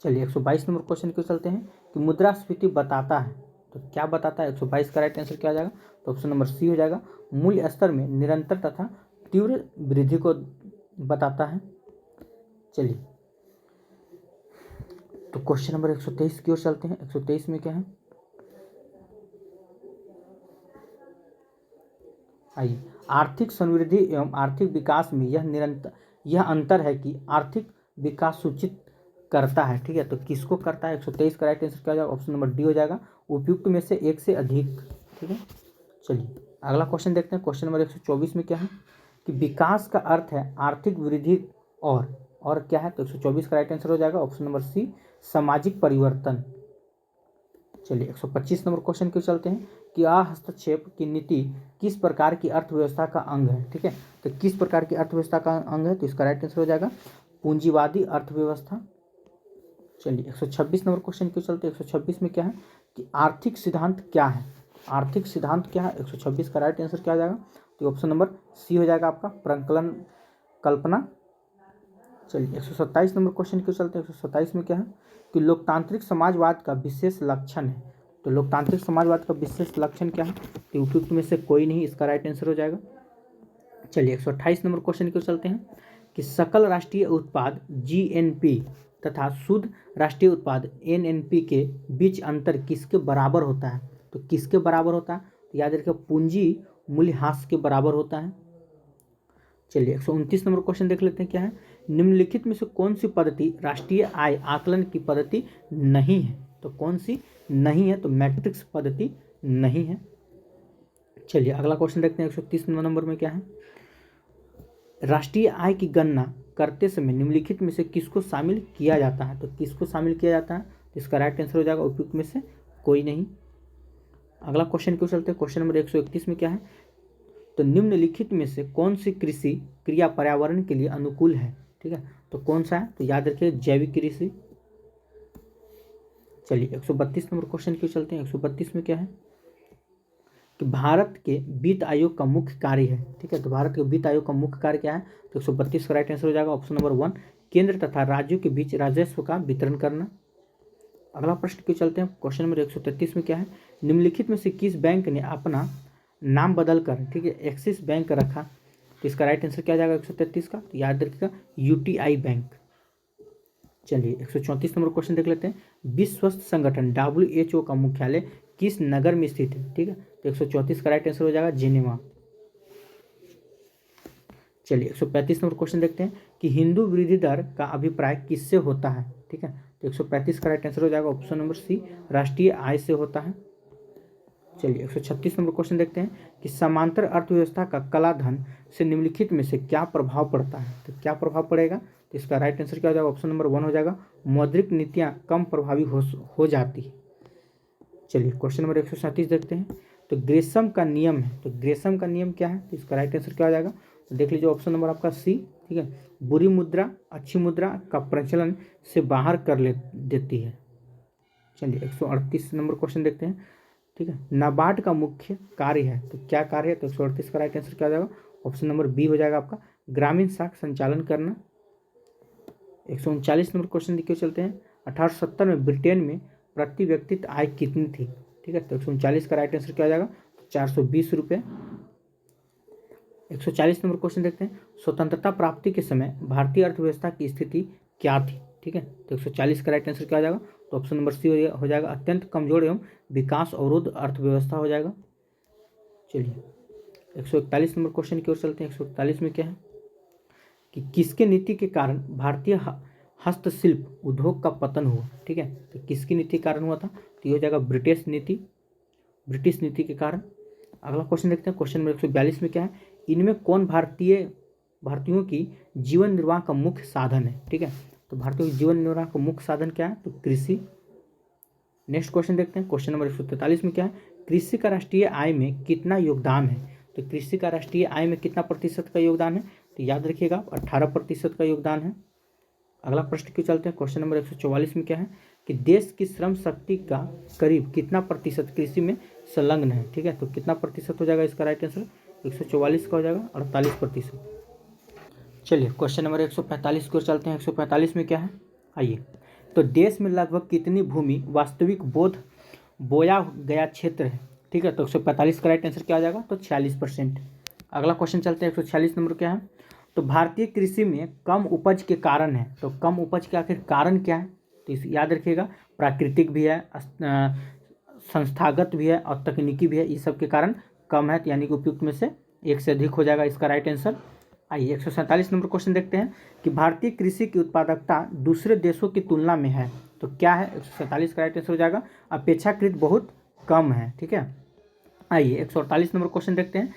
चलिए 122 नंबर क्वेश्चन क्यों चलते हैं कि मुद्रास्फीति बताता है तो क्या बताता है? 122 का राइट आंसर क्या हो जाएगा? तो ऑप्शन नंबर सी हो जाएगा, मूल्य स्तर में निरंतर तथा तीव्र वृद्धि को बताता है। चलिए तो क्वेश्चन नंबर 123 की ओर चलते हैं। 123 में क्या है? आइए, आर्थिक समृद्धि एवं आर्थिक विकास में यह अंतर है कि आर्थिक विकास सूचित करता है, ठीक है, तो किसको करता है? 123 का राइट आंसर क्या हो जाएगा? ऑप्शन नंबर डी हो जाएगा, उपयुक्त में से एक से अधिक, ठीक है। चलिए अगला क्वेश्चन देखते हैं। क्वेश्चन नंबर 124 में क्या है कि विकास का अर्थ है आर्थिक वृद्धि और क्या है? तो 124 का राइट आंसर हो जाएगा ऑप्शन नंबर सी सामाजिक परिवर्तन। चलिए 125 नंबर क्वेश्चन क्यों चलते हैं कि हस्तक्षेप की नीति किस प्रकार की अर्थव्यवस्था का अंग है, ठीक है, तो किस प्रकार की अर्थव्यवस्था का अंग है? तो इसका राइट आंसर हो जाएगा पूंजीवादी अर्थव्यवस्था। चलिए 126 नंबर क्वेश्चन क्यों चलते हैं। 126 में क्या है कि आर्थिक सिद्धांत क्या है? आर्थिक सिद्धांत क्या है? 126 का राइट आंसर क्या हो जाएगा? तो ऑप्शन नंबर सी हो जाएगा आपका प्रकलन कल्पना। चलिए 127 नंबर क्वेश्चन क्यों चलते हैं। 127 में क्या है कि लोकतांत्रिक समाजवाद का विशेष लक्षण है, तो लोकतांत्रिक समाजवाद का विशेष लक्षण क्या है? तो उपयुक्त में से कोई नहीं, इसका राइट आंसर हो जाएगा। चलिए 128 नंबर क्वेश्चन क्यों चलते हैं कि सकल राष्ट्रीय उत्पाद जीएनपी तथा शुद्ध राष्ट्रीय उत्पाद एनएनपी के बीच अंतर किसके बराबर होता है? तो किसके बराबर होता है? तो याद रखिए पूंजी मूल्यह्रास के बराबर होता है। चलिए 129 नंबर क्वेश्चन देख लेते हैं क्या है। निम्नलिखित में से कौन सी पद्धति राष्ट्रीय आय आकलन की पद्धति नहीं है? तो कौन सी नहीं है? तो मैट्रिक्स पद्धति नहीं है। चलिए अगला क्वेश्चन देखते हैं। 130 नंबर में क्या है, राष्ट्रीय आय की गणना करते समय निम्नलिखित में से किसको शामिल किया जाता है? तो किसको शामिल किया जाता है? तो इसका राइट आंसर हो जाएगा उपयुक्त में से कोई नहीं। अगला क्वेश्चन क्यों चलते हैं। क्वेश्चन नंबर 131 में क्या है, तो निम्नलिखित में से कौन सी कृषि क्रिया पर्यावरण के लिए अनुकूल है? ठीक है, तो कौन सा है? तो याद रखिए जैविक कृषि। चलिए 132 नंबर क्वेश्चन क्यों चलते हैं। 132 में क्या है कि भारत के वित्त आयोग का मुख्य कार्य है, ठीक है, तो भारत के वित्त आयोग का मुख्य कार्य क्या है? तो 132 का राइट आंसर हो जाएगा ऑप्शन नंबर 1 केंद्र तथा राज्यों के बीच राजस्व का वितरण करना। अगला प्रश्न क्यों चलते हैं। क्वेश्चन नंबर 133 में क्या है, निम्नलिखित में से किस बैंक ने अपना नाम बदलकर, ठीक है, एक्सिस बैंक रखा? तो इसका राइट आंसर क्या आ जाएगा 133 का? तो याद रखिएगा यूटीआई बैंक। चलिए 134 नंबर क्वेश्चन देख लेते हैं। विश्व स्वास्थ्य संगठन WHO का मुख्यालय किस नगर में स्थित है? ठीक है, तो 134 का राइट आंसर हो जाएगा जिनेवा। चलिए 135 नंबर क्वेश्चन देखते हैं कि हिंदू वृद्धि दर का अभिप्राय किससे होता है? ठीक है, तो 135 का राइट आंसर हो जाएगा ऑप्शन नंबर सी राष्ट्रीय आय से होता है। चलिए 136 नंबर क्वेश्चन देखते हैं कि समांतर अर्थव्यवस्था का कलाधन से निम्नलिखित में से क्या प्रभाव पड़ता है? तो क्या प्रभाव पड़ेगा? तो इसका राइट आंसर क्या हो जाएगा? ऑप्शन नंबर 1 हो जाएगा मौद्रिक नीतियां कम प्रभावी हो जाती है। चलिए क्वेश्चन नंबर 137 देखते हैं। तो ग्रेसम का नियम है, तो ग्रेसम का नियम क्या है? तो इसका राइट आंसर क्या हो जाएगा? तो देख लीजिए ऑप्शन नंबर आपका सी, ठीक है, बुरी मुद्रा अच्छी मुद्रा का प्रचलन से बाहर कर देती है। चलिए 138 नंबर क्वेश्चन देखते हैं, ठीक है, नाबार्ड का मुख्य कार्य है, तो क्या कार्य है? तो 138 का राइट आंसर क्या हो जाएगा? ऑप्शन नंबर बी हो जाएगा आपका ग्रामीण शाखा संचालन करना। 139 नंबर क्वेश्चन देखिए चलते हैं। 1870 में ब्रिटेन में प्रति व्यक्ति आय कितनी थी? ठीक है, तो 139 का राइट आंसर क्या हो जाएगा? 420 रुपये। 140 नंबर क्वेश्चन देखते हैं। स्वतंत्रता प्राप्ति के समय भारतीय अर्थव्यवस्था की स्थिति क्या थी? ठीक है, तो 140 का राइट आंसर क्या हो जाएगा? तो ऑप्शन नंबर सी हो जाएगा अत्यंत कमजोर एवं विकास अवरोध अर्थव्यवस्था हो जाएगा। चलिए 141 नंबर क्वेश्चन की ओर चलते हैं। 141 में क्या है कि किसके नीति के कारण भारतीय हस्तशिल्प उद्योग का पतन हुआ? ठीक है, तो किसकी नीति के कारण हुआ था? तो ये हो जाएगा ब्रिटिश नीति के कारण। अगला क्वेश्चन देखते हैं। क्वेश्चन नंबर 142 में क्या है, इनमें कौन भारतीयों की जीवन निर्वाह का मुख्य साधन है? ठीक है, तो भारतीयों की जीवन निर्वाह का मुख्य साधन क्या है? तो कृषि। नेक्स्ट क्वेश्चन देखते हैं। क्वेश्चन नंबर 143 में क्या है, कृषि का राष्ट्रीय आय में कितना योगदान है? तो कृषि का राष्ट्रीय आय में कितना प्रतिशत का योगदान है? तो याद रखिएगा 18% का योगदान है। अगला प्रश्न क्यों चलते हैं। क्वेश्चन नंबर 144 में क्या है कि देश की श्रम शक्ति का करीब कितना प्रतिशत कृषि में संलग्न है, ठीक है। तो कितना प्रतिशत हो जाएगा इसका राइट आंसर, 144 का हो जाएगा 48%। चलिए क्वेश्चन नंबर 145 की ओर चलते हैं। 145 में क्या है, आइए। तो देश में लगभग कितनी भूमि वास्तविक बोया गया क्षेत्र है, ठीक है। तो 145 का राइट आंसर क्या आ जाएगा, तो 46%। अगला क्वेश्चन चलते हैं। 146 नंबर क्या है, तो भारतीय कृषि में कम उपज के कारण है। तो कम उपज के आखिर कारण क्या है, तो इस याद रखिएगा, प्राकृतिक भी है, संस्थागत भी है और तकनीकी भी है। इस सब के कारण कम है, तो यानी कि उपयुक्त में से एक से अधिक हो जाएगा इसका राइट आंसर। आइए 147 नंबर क्वेश्चन देखते हैं कि भारतीय कृषि की उत्पादकता दूसरे देशों की तुलना में है। तो क्या है, 147 का राइट आंसर हो जाएगा अपेक्षाकृत बहुत कम है, ठीक है। आइए 148 नंबर क्वेश्चन देखते हैं।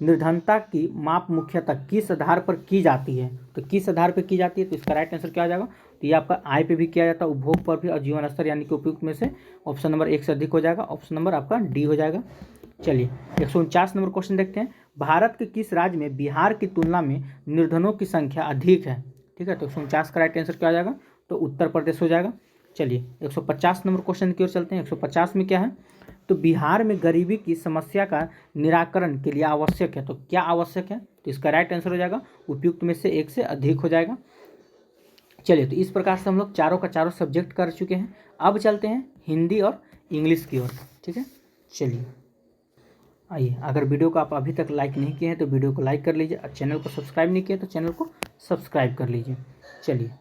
निर्धनता की माप मुख्यतः किस आधार पर की जाती है। तो किस आधार पर की जाती है, तो इसका राइट आंसर क्या आ जाएगा, तो ये आपका आय पे भी किया जाता है, उपभोग पर भी और जीवन स्तर, यानी कि उपयुक्त में से ऑप्शन नंबर 1 से अधिक हो जाएगा। ऑप्शन नंबर आपका डी हो जाएगा। चलिए 149 नंबर क्वेश्चन देखते हैं। भारत के किस राज्य में बिहार की तुलना में निर्धनों की संख्या अधिक है, ठीक है। तो 149 का राइट आंसर क्या आ जाएगा, तो उत्तर प्रदेश हो जाएगा। चलिए 150 नंबर क्वेश्चन की ओर चलते हैं। 150 में क्या है, तो बिहार में गरीबी की समस्या का निराकरण के लिए आवश्यक है। तो क्या आवश्यक है, तो इसका राइट आंसर हो जाएगा उपयुक्त में से 1 से अधिक हो जाएगा। चलिए तो इस प्रकार से हम लोग चारों का चारों सब्जेक्ट कर चुके हैं। अब चलते हैं हिंदी और इंग्लिश की ओर, ठीक है। चलिए आइए, अगर वीडियो को आप अभी तक लाइक नहीं किए हैं तो वीडियो को लाइक कर लीजिए और चैनल को सब्सक्राइब नहीं किया तो चैनल को सब्सक्राइब कर लीजिए। चलिए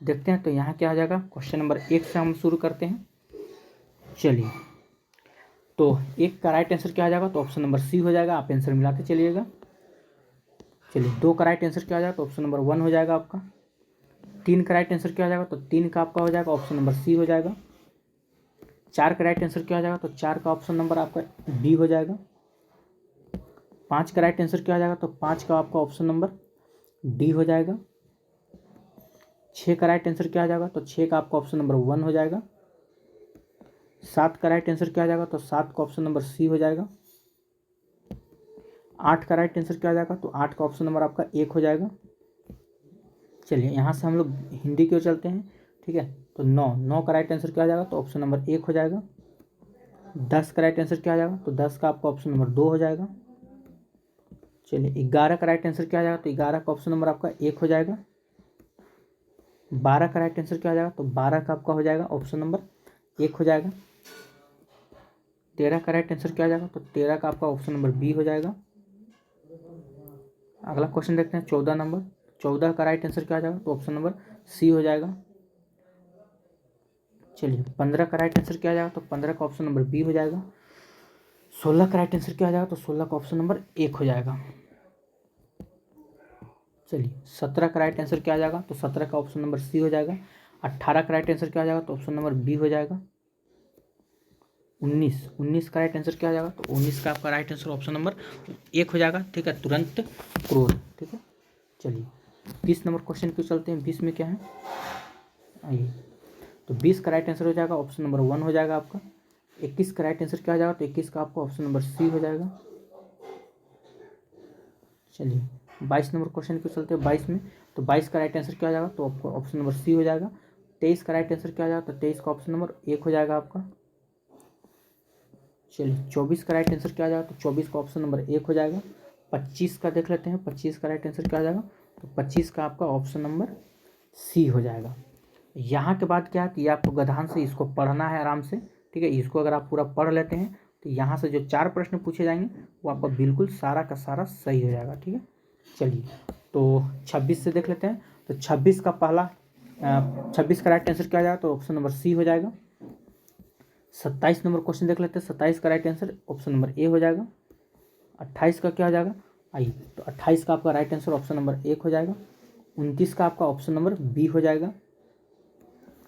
देखते हैं, तो यहाँ क्या आ जाएगा, क्वेश्चन नंबर 1 से हम शुरू करते हैं। चलिए तो 1 का राइट आंसर क्या आ जाएगा, तो ऑप्शन नंबर सी हो जाएगा, आप आंसर मिलाते चलिएगा। चलिए 2 का राइट आंसर क्या आ जाएगा, तो ऑप्शन नंबर 1 हो जाएगा आपका। 3 का राइट आंसर क्या आ जाएगा, तो 3 का आपका हो जाएगा ऑप्शन नंबर सी हो जाएगा। 4 का राइट आंसर क्या आ जाएगा, तो 4 का ऑप्शन नंबर आपका डी हो जाएगा। 5 का राइट आंसर क्या आ जाएगा, तो 5 का आपका ऑप्शन नंबर डी हो जाएगा। 6 का राइट आंसर क्या आ जाएगा, तो 6 का आपका ऑप्शन नंबर 1 हो जाएगा। 7 का राइट आंसर क्या आ जाएगा, तो 7 का ऑप्शन नंबर सी हो जाएगा। 8 का राइट आंसर क्या आ जाएगा, तो 8 का ऑप्शन नंबर आपका 1 हो जाएगा। चलिए यहाँ से हम लोग हिंदी की ओर चलते हैं, ठीक है। तो 9 का राइट आंसर क्या आ जाएगा, तो ऑप्शन नंबर 1 हो जाएगा। 10 का राइट आंसर क्या आ जाएगा, तो 10 का आपका ऑप्शन नंबर 2 हो जाएगा। चलिए 11 का राइट आंसर क्या आ जाएगा, तो 11 का ऑप्शन नंबर आपका 1 हो जाएगा। 12 का राइट आंसर क्या आ जाएगा, तो 12 का आपका हो जाएगा ऑप्शन नंबर 1 हो जाएगा। 13 का राइट आंसर क्या आ जाएगा, तो 13 का आपका ऑप्शन नंबर बी हो जाएगा। अगला क्वेश्चन देखते हैं 14 नंबर। 14 का राइट आंसर क्या आ जाएगा, तो ऑप्शन नंबर सी हो जाएगा। चलिए 15 का राइट आंसर क्या आ जाएगा, तो 15 का ऑप्शन नंबर बी हो जाएगा। 16 का राइट आंसर क्या आ जाएगा, तो 16 का ऑप्शन नंबर 1 हो जाएगा। चलिए 17 का राइट आंसर क्या आ जाएगा, तो 17 का ऑप्शन नंबर सी हो जाएगा। 18 का राइट आंसर क्या आ जाएगा, तो ऑप्शन नंबर बी हो जाएगा। 19 का राइट आंसर क्या आ जाएगा, तो 19 का आपका राइट आंसर ऑप्शन नंबर 1 हो जाएगा, ठीक है, तुरंत क्रोध, ठीक है। चलिए 20 नंबर क्वेश्चन क्यों चलते हैं। 20 में क्या है, आइए। तो 20 का राइट आंसर हो जाएगा ऑप्शन नंबर 1 हो जाएगा आपका। 21 का राइट आंसर क्या आ जाएगा, तो 21 का आपका ऑप्शन नंबर सी हो जाएगा। चलिए 22 नंबर क्वेश्चन क्यों चलते हैं। 22 में, तो 22 का राइट आंसर क्या आ जाएगा, तो आपको ऑप्शन नंबर सी हो जाएगा। 23 का राइट आंसर क्या आ जाएगा, तो 23 का ऑप्शन नंबर 1 हो जाएगा आपका। चलिए 24 का राइट आंसर क्या आ जाएगा, तो 24 का ऑप्शन नंबर 1 हो जाएगा। 25 का देख लेते हैं। 25 का राइट आंसर क्या आ जाएगा, तो 25 का आपका ऑप्शन नंबर सी हो जाएगा। यहाँ के बाद क्या है कि ये आपको गधान से इसको पढ़ना है आराम से, ठीक है। इसको अगर आप पूरा पढ़ लेते हैं तो यहाँ से जो 4 प्रश्न पूछे जाएंगे वो आपका बिल्कुल सारा का सारा सही हो जाएगा, ठीक है। चलिए तो 26 से देख लेते हैं। तो 26 का पहला 26 का राइट आंसर क्या आ जाएगा, तो ऑप्शन नंबर सी हो जाएगा। 27 नंबर क्वेश्चन देख लेते हैं। 27 का right answer option number A हो जाएगा। 28 का क्या हो जाएगा, आइए। तो 28 का आपका राइट आंसर ऑप्शन नंबर 1 हो जाएगा। 29 का आपका ऑप्शन नंबर बी हो जाएगा।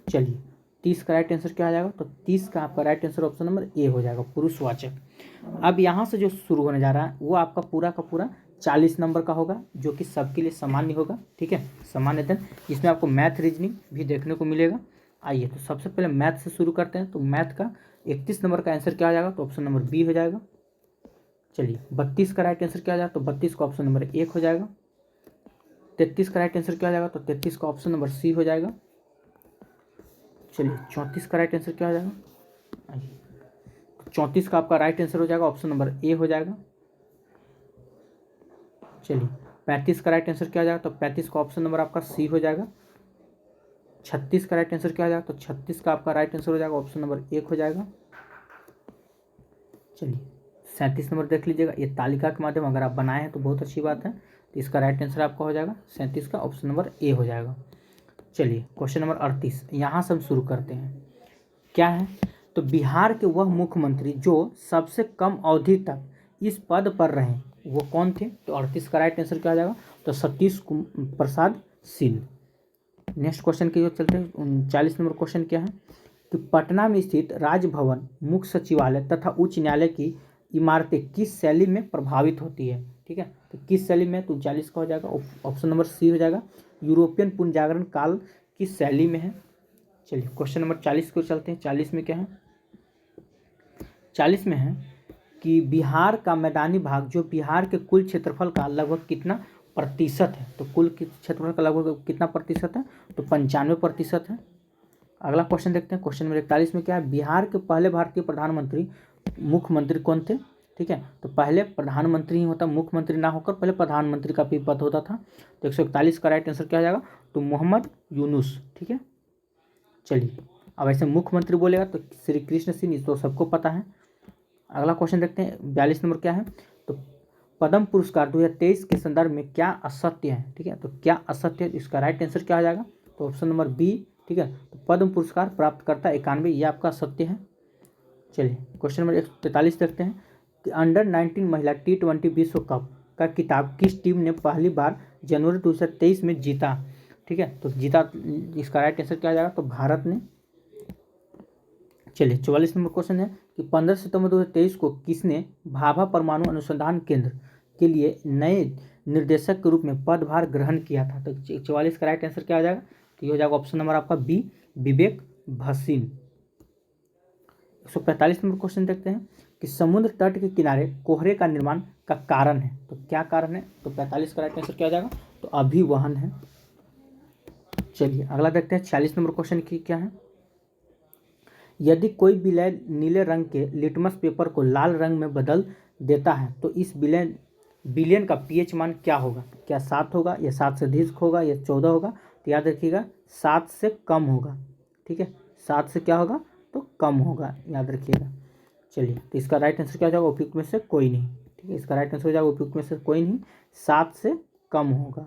चलिए 30 का राइट आंसर क्या आ जाएगा, तो 30 का आपका right answer option number A हो जाएगा, पुरुषवाचक। अब यहाँ से जो शुरू होने जा रहा है वो आपका पूरा का पूरा 40 नंबर का होगा, जो कि सबके लिए सामान्य होगा, ठीक है, सामान्य अध्ययन। इसमें आपको मैथ रीजनिंग भी देखने को मिलेगा। आइए तो सबसे पहले मैथ से शुरू करते हैं। तो मैथ का 31 नंबर का आंसर क्या आ जाएगा, तो ऑप्शन नंबर बी हो जाएगा। चलिए 32 का राइट आंसर क्या आ जाएगा, तो 32 का ऑप्शन नंबर 1 हो जाएगा। 33 का राइट आंसर क्या आ जाएगा, तो 33 का ऑप्शन नंबर सी हो जाएगा। चलिए 34 का राइट आंसर क्या आ जाएगा, 34 का आपका राइट आंसर हो जाएगा ऑप्शन नंबर ए हो जाएगा। चलिए 35 का राइट आंसर क्या हो जाएगा, तो 35 का ऑप्शन नंबर आपका सी हो जाएगा। 36 का राइट आंसर क्या हो जाएगा, तो 36 का आपका राइट आंसर हो जाएगा ऑप्शन नंबर एक हो जाएगा। चलिए 37 नंबर देख लीजिएगा, ये तालिका के माध्यम अगर आप बनाए हैं तो बहुत अच्छी बात है, तो इसका राइट आंसर आपका हो जाएगा 37 का ऑप्शन नंबर ए हो जाएगा। चलिए क्वेश्चन नंबर 38 यहाँ से हम शुरू करते हैं। क्या है, तो बिहार के वह मुख्यमंत्री जो सबसे कम अवधि तक इस पद पर रहे वो कौन थे, तो 38 का राइट आंसर क्या हो जाएगा, तो सतीश प्रसाद सिंह। नेक्स्ट क्वेश्चन की ओर चलते हैं। 39 नंबर क्वेश्चन क्या है, कि पटना में स्थित राजभवन, मुख्य सचिवालय तथा उच्च न्यायालय की इमारतें किस शैली में प्रभावित होती है। ठीक है, तो किस शैली में, तो 39 का हो जाएगा ऑप्शन नंबर सी हो जाएगा, यूरोपियन पुनर्जागरण काल की शैली में है। चलिए क्वेश्चन नंबर 40 को चलते हैं। 40 में क्या है, 40 में है कि बिहार का मैदानी भाग जो बिहार के कुल क्षेत्रफल का लगभग कितना प्रतिशत है, तो कुल क्षेत्रफल का लगभग कितना प्रतिशत है, तो 95% है। अगला क्वेश्चन देखते हैं। क्वेश्चन नंबर 41 में क्या है, बिहार के पहले भारतीय प्रधानमंत्री मुख्यमंत्री कौन थे। ठीक है, तो पहले प्रधानमंत्री ही होता, मुख्यमंत्री ना होकर पहले प्रधानमंत्री का भी पद होता था। तो 141 का राइट आंसर क्या हो जाएगा, तो मोहम्मद यूनुस। ठीक है, चलिए अब ऐसे मुख्यमंत्री बोलेगा तो श्री कृष्ण सिंह, तो सबको पता है। अगला क्वेश्चन देखते हैं। 42 नंबर क्या है, तो पद्म पुरस्कार 2023 के संदर्भ में क्या असत्य है। ठीक है, तो क्या असत्य है, इसका राइट आंसर क्या हो जाएगा, तो ऑप्शन नंबर बी। ठीक है, तो पद्म पुरस्कार प्राप्त करता 91, ये आपका सत्य है। चलिए क्वेश्चन नंबर 143 देखते हैं कि अंडर 19 महिला T20 विश्व कप का खिताब किस टीम ने पहली बार जनवरी 2023 में जीता। ठीक है, तो जीता, इसका राइट आंसर क्या आ जाएगा, तो भारत ने। चलिए 44 नंबर क्वेश्चन है कि 15 सितंबर 2023 को किसने भाभा परमाणु अनुसंधान केंद्र के लिए नए निर्देशक के रूप में पदभार ग्रहण किया था। तो 44 का राइट आंसर क्या हो जाएगा, तो ये हो जाएगा ऑप्शन नंबर आपका बी, विवेक भसीन। 145 नंबर क्वेश्चन देखते हैं कि समुद्र तट के किनारे कोहरे का निर्माण का कारण है, तो क्या कारण है, तो 45 का राइट आंसर क्या हो जाएगा, तो अभिवहन है। चलिए अगला देखते हैं। 46 नंबर क्वेश्चन की क्या है, यदि कोई विलय नीले रंग के लिटमस पेपर को लाल रंग में बदल देता है तो इस विलयन का पीएच मान क्या होगा, क्या 7 होगा, या 7 से अधिक होगा, या 14 होगा, तो याद रखिएगा 7 से कम होगा। ठीक है, 7 से क्या होगा, तो कम होगा, याद रखिएगा। चलिए तो इसका राइट आंसर क्या हो जाएगा, उपयुक्त में से कोई नहीं। ठीक है, इसका राइट आंसर हो जाएगा उपयुक्त में से कोई नहीं, 7 से कम होगा।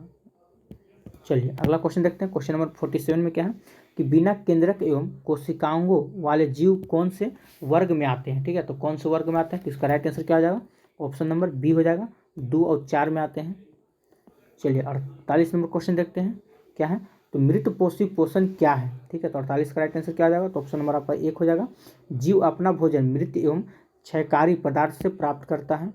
चलिए अगला क्वेश्चन देखते हैं। क्वेश्चन नंबर 47 में क्या है कि बिना केंद्रक एवं कोशिकांगों वाले जीव कौन से वर्ग में आते हैं। ठीक है, तो कौन से वर्ग में आते हैं, तो इसका राइट आंसर क्या हो जाएगा, ऑप्शन नंबर बी हो जाएगा, 2 और 4 में आते हैं। चलिए 48 नंबर क्वेश्चन देखते हैं। क्या है, तो मृत पोषी पोषण क्या है। ठीक है, तो 48 का राइट आंसर क्या हो जाएगा, तो ऑप्शन नंबर आपका 1 हो जाएगा, जीव अपना भोजन मृत एवं क्षयकारी पदार्थ से प्राप्त करता है।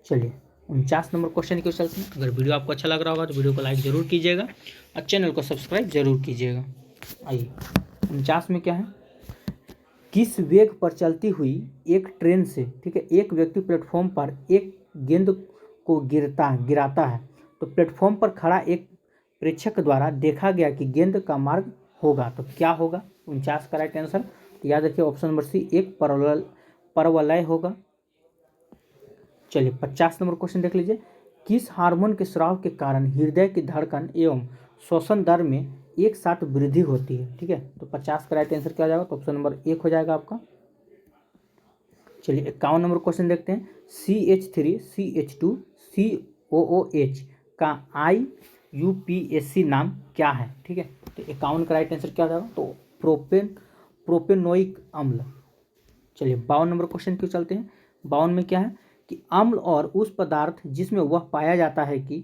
चलिए 49 नंबर क्वेश्चन की ओर चलते हैं। अगर वीडियो आपको अच्छा लग रहा होगा तो वीडियो को लाइक जरूर कीजिएगा और चैनल को सब्सक्राइब जरूर कीजिएगा। आइए 49 में क्या है, किस वेग पर चलती हुई एक ट्रेन से, ठीक है, एक व्यक्ति प्लेटफॉर्म पर एक गेंद को गिराता है, तो प्लेटफॉर्म पर खड़ा एक प्रेक्षक द्वारा देखा गया कि गेंद का मार्ग होगा, तो क्या होगा। 49 का राइट आंसर, तो याद रखिए ऑप्शन नंबर सी, एक परवलय होगा। चलिए 50 नंबर क्वेश्चन देख लीजिए, किस हार्मोन के स्राव के कारण हृदय की धड़कन एवं श्वसन दर में एक साथ वृद्धि होती है। ठीक है, तो 50 का राइट आंसर क्या हो जाएगा, तो ऑप्शन नंबर 1 हो जाएगा आपका। चलिए 51 नंबर क्वेश्चन देखते हैं, CH3CH2 COOH का IUPAC नाम क्या है। ठीक है, तो 51 का राइट आंसर क्या हो जाएगा, तो प्रोपेनोइक अम्ल। चलिए 52 नंबर क्वेश्चन क्यों चलते हैं। 52 में क्या है कि अम्ल और उस पदार्थ जिसमें वह पाया जाता है कि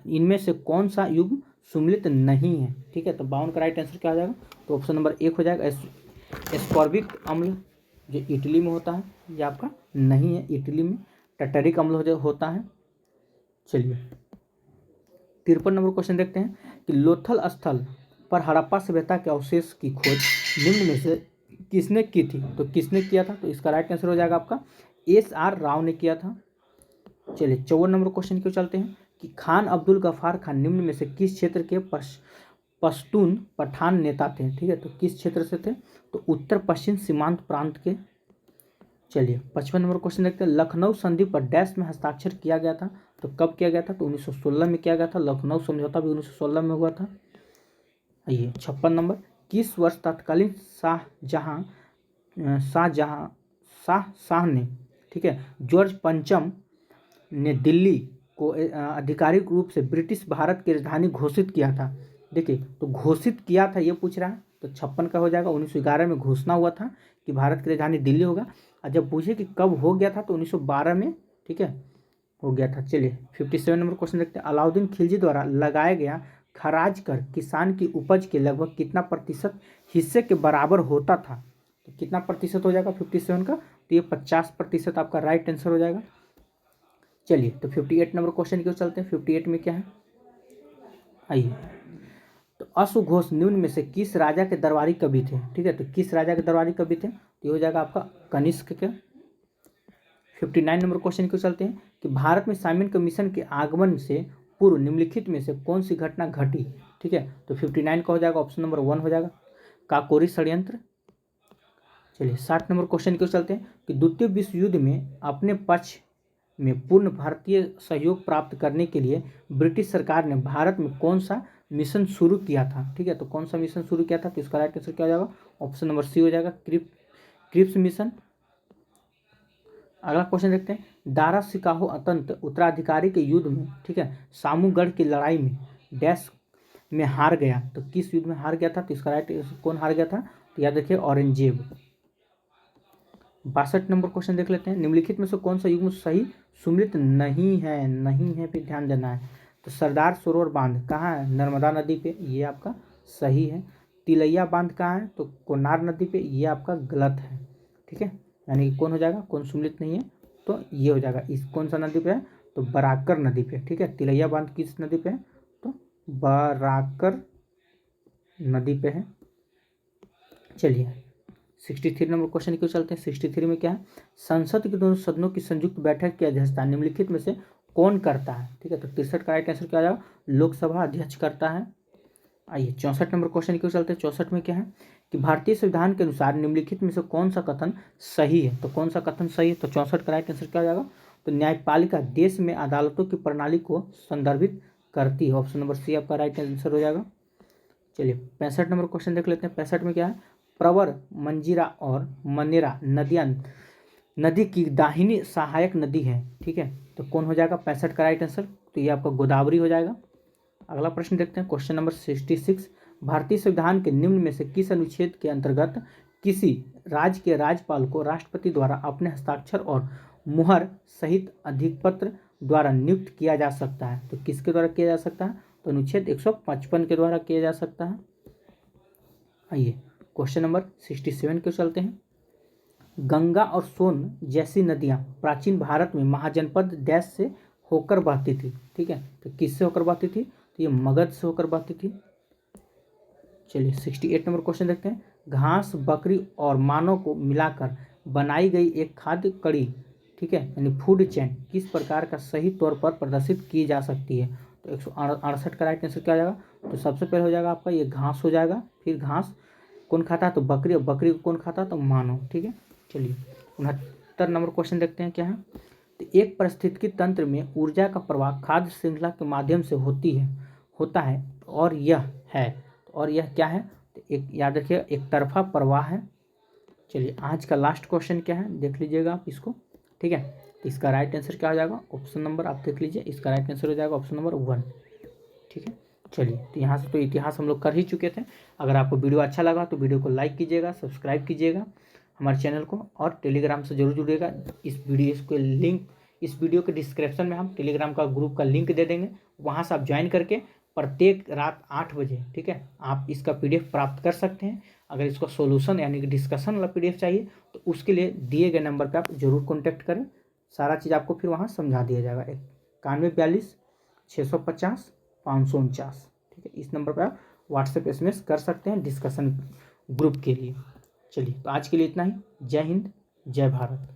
इनमें से कौन सा युग्म सम्मिलित नहीं है। ठीक है, तो 52 का राइट आंसर क्या हो जाएगा, तो ऑप्शन नंबर 1 हो जाएगा, एस्कॉर्बिक अम्ल जो इटली में होता है, ये आपका नहीं है, इटली में टटरिक अम्ल होता है। चलिए 53 नंबर क्वेश्चन देखते हैं कि लोथल स्थल पर हड़प्पा सभ्यता के अवशेष की खोज निम्न में से किसने की थी, तो किसने किया था, तो इसका राइट आंसर हो जाएगा आपका SR राव ने किया था। चलिए 54 नंबर क्वेश्चन क्यों चलते हैं कि खान अब्दुल गफ्फार खान निम्न में से किस क्षेत्र के पश्तून पठान नेता थे। ठीक है, तो किस क्षेत्र से थे? तो उत्तर पश्चिम सीमांत प्रांत के। चलिए 55 नंबर क्वेश्चन देखते हैं। लखनऊ संधि पर डैश में हस्ताक्षर किया गया था। तो कब किया गया था? तो 1916 में किया गया था। लखनऊ समझौता भी 1916 में हुआ था। आइए 56 नंबर, किस वर्ष तत्कालीन शाह ने, ठीक है, जॉर्ज पंचम ने दिल्ली को आधिकारिक रूप से ब्रिटिश भारत की राजधानी घोषित किया था? देखिए, तो घोषित किया था ये पूछ रहा है, तो 56 का हो जाएगा। 1911 में घोषणा हुआ था कि भारत की राजधानी दिल्ली होगा। और जब पूछे कि कब हो गया था, तो 1912 में, ठीक है, हो गया था। चलिए 57 नंबर क्वेश्चन देखते हैं। अलाउद्दीन खिलजी द्वारा लगाया गया खराज कर किसान की उपज के लगभग कितना प्रतिशत हिस्से के बराबर होता था? तो कितना प्रतिशत हो जाएगा 57 का? तो ये 50% आपका राइट आंसर हो जाएगा। चलिए तो 58 नंबर क्वेश्चन क्यों चलते हैं। 58 में क्या है, आइए, तो अश्वघोष निम्न में से किस राजा के दरबारी कवि थे? ठीक है, तो किस राजा के दरबारी कवि थे? तो ये हो जाएगा आपका कनिष्क के। 59 नंबर क्वेश्चन क्यों चलते हैं कि भारत में साइमन कमीशन के आगमन से पूर्व निम्नलिखित में से कौन सी घटना घटी? ठीक है, तो 59 का हो जाएगा ऑप्शन नंबर 1 हो जाएगा, काकोरी षड्यंत्र। चलिए 60 नंबर क्वेश्चन क्यों चलते हैं कि द्वितीय विश्व युद्ध में अपने पक्ष में पूर्ण भारतीय सहयोग प्राप्त करने के लिए ब्रिटिश सरकार ने भारत में कौन सा मिशन शुरू किया था? ठीक है, तो कौन सा मिशन शुरू किया था? तो इसका राइट आंसर क्या हो जाएगा? ऑप्शन नंबर सी हो जाएगा, क्रिप्स मिशन। अगला क्वेश्चन देखते हैं। दारा सिकाहो अतंत्र उत्तराधिकारी के युद्ध में, ठीक है, सामूगढ़ की लड़ाई में डैश में हार गया। तो किस युद्ध में हार गया था? तो इसका राइट कौन हार गया था? तो याद रखिए औरंगजेब। 62 नंबर क्वेश्चन देख लेते हैं। निम्नलिखित में से कौन सा युग्म सही सुमिलित नहीं है पे ध्यान देना है। तो सरदार सरोवर बांध कहाँ है? नर्मदा नदी पे, ये आपका सही है। तिलैया बांध कहाँ है? तो कोनार नदी पे, ये आपका गलत है। ठीक है, यानी कि कौन हो जाएगा? कौन सुमिलित नहीं है, तो ये हो जाएगा। इस कौन सा नदी पे है? तो बराकर नदी पे। ठीक है, तिलैया बांध किस नदी पे है? तो बराकर नदी पे है। चलिए 63 नंबर क्वेश्चन क्यों चलते हैं। 63 में क्या है? संसद के दोनों सदनों की संयुक्त बैठक की अध्यक्षता निम्नलिखित में से कौन करता है? ठीक है, तो 63 का राइट आंसर क्या आ जाएगा? लोकसभा अध्यक्ष करता है। आइए 64 नंबर क्वेश्चन क्यों चलते हैं। 64 में क्या है कि भारतीय संविधान के अनुसार निम्नलिखित में से कौन सा कथन सही है? तो कौन सा कथन सही है? तो 64 का राइट आंसर क्या आ जाएगा? तो न्यायपालिका देश में अदालतों की प्रणाली को संदर्भित करती है। ऑप्शन नंबर सी आपका राइट आंसर हो जाएगा। चलिए 65 नंबर क्वेश्चन देख लेते हैं। 65 में क्या है? प्रवर, मंजीरा और मनेरा नदियाँ नदी की दाहिनी सहायक नदी है। ठीक है, तो कौन हो जाएगा 65 का राइट आंसर? तो ये आपका गोदावरी हो जाएगा। अगला प्रश्न देखते हैं, क्वेश्चन नंबर 66। भारतीय संविधान के निम्न में से किस अनुच्छेद के अंतर्गत किसी राज्य के राज्यपाल को राष्ट्रपति द्वारा अपने हस्ताक्षर और मुहर सहित अधिपत्र द्वारा नियुक्त किया जा सकता है? तो किसके द्वारा किया जा सकता है? तो अनुच्छेद 155 के द्वारा किया जा सकता है। आइए क्वेश्चन नंबर 67 के चलते हैं। गंगा और सोन जैसी नदियां प्राचीन भारत में महाजनपद डैश से होकर बहती थी। ठीक है, तो किससे होकर बहती थी? तो ये मगध से होकर बहती थी। चलिए 68 नंबर क्वेश्चन देखते हैं। घास, बकरी और मानव को मिलाकर बनाई गई एक खाद्य कड़ी, ठीक है, यानी फूड चेन किस प्रकार का सही तौर पर प्रदर्शित की जा सकती है? तो 168 का राइट आंसर क्या हो जाएगा? तो सबसे पहले हो जाएगा आपका ये घास हो जाएगा। फिर घास कौन खाता है? तो बकरी, और बकरी को कौन खाता है? तो मानव। ठीक है, चलिए 69 नंबर क्वेश्चन देखते हैं क्या है। तो एक पारिस्थितिकी तंत्र में ऊर्जा का प्रवाह खाद्य श्रृंखला के माध्यम से होता है और यह क्या है? तो एक याद रखिए, एक तरफा प्रवाह है। चलिए आज का लास्ट क्वेश्चन क्या है देख लीजिएगा आप इसको। ठीक है, तो इसका राइट आंसर क्या हो जाएगा? ऑप्शन नंबर आप देख लीजिए, इसका राइट आंसर हो जाएगा ऑप्शन नंबर 1। ठीक है, चलिए तो यहाँ से तो इतिहास हम लोग कर ही चुके थे। अगर आपको वीडियो अच्छा लगा तो वीडियो को लाइक कीजिएगा, सब्सक्राइब कीजिएगा हमारे चैनल को, और टेलीग्राम से जरूर जुड़िएगा। इस वीडियो के डिस्क्रिप्शन में हम टेलीग्राम का ग्रुप का लिंक दे देंगे, वहाँ से आप ज्वाइन करके प्रत्येक रात 8 बजे, ठीक है, आप इसका PDF प्राप्त कर सकते हैं। अगर इसका सोल्यूशन यानी कि डिस्कशन वाला PDF चाहिए तो उसके लिए दिए गए नंबर पर आप जरूर कॉन्टैक्ट करें, सारा चीज़ आपको फिर वहाँ समझा दिया जाएगा। 9142 650 549, ठीक है, इस नंबर पर आप व्हाट्सएप SMS कर सकते हैं डिस्कशन ग्रुप के लिए। चलिए तो आज के लिए इतना ही। जय हिंद, जय भारत।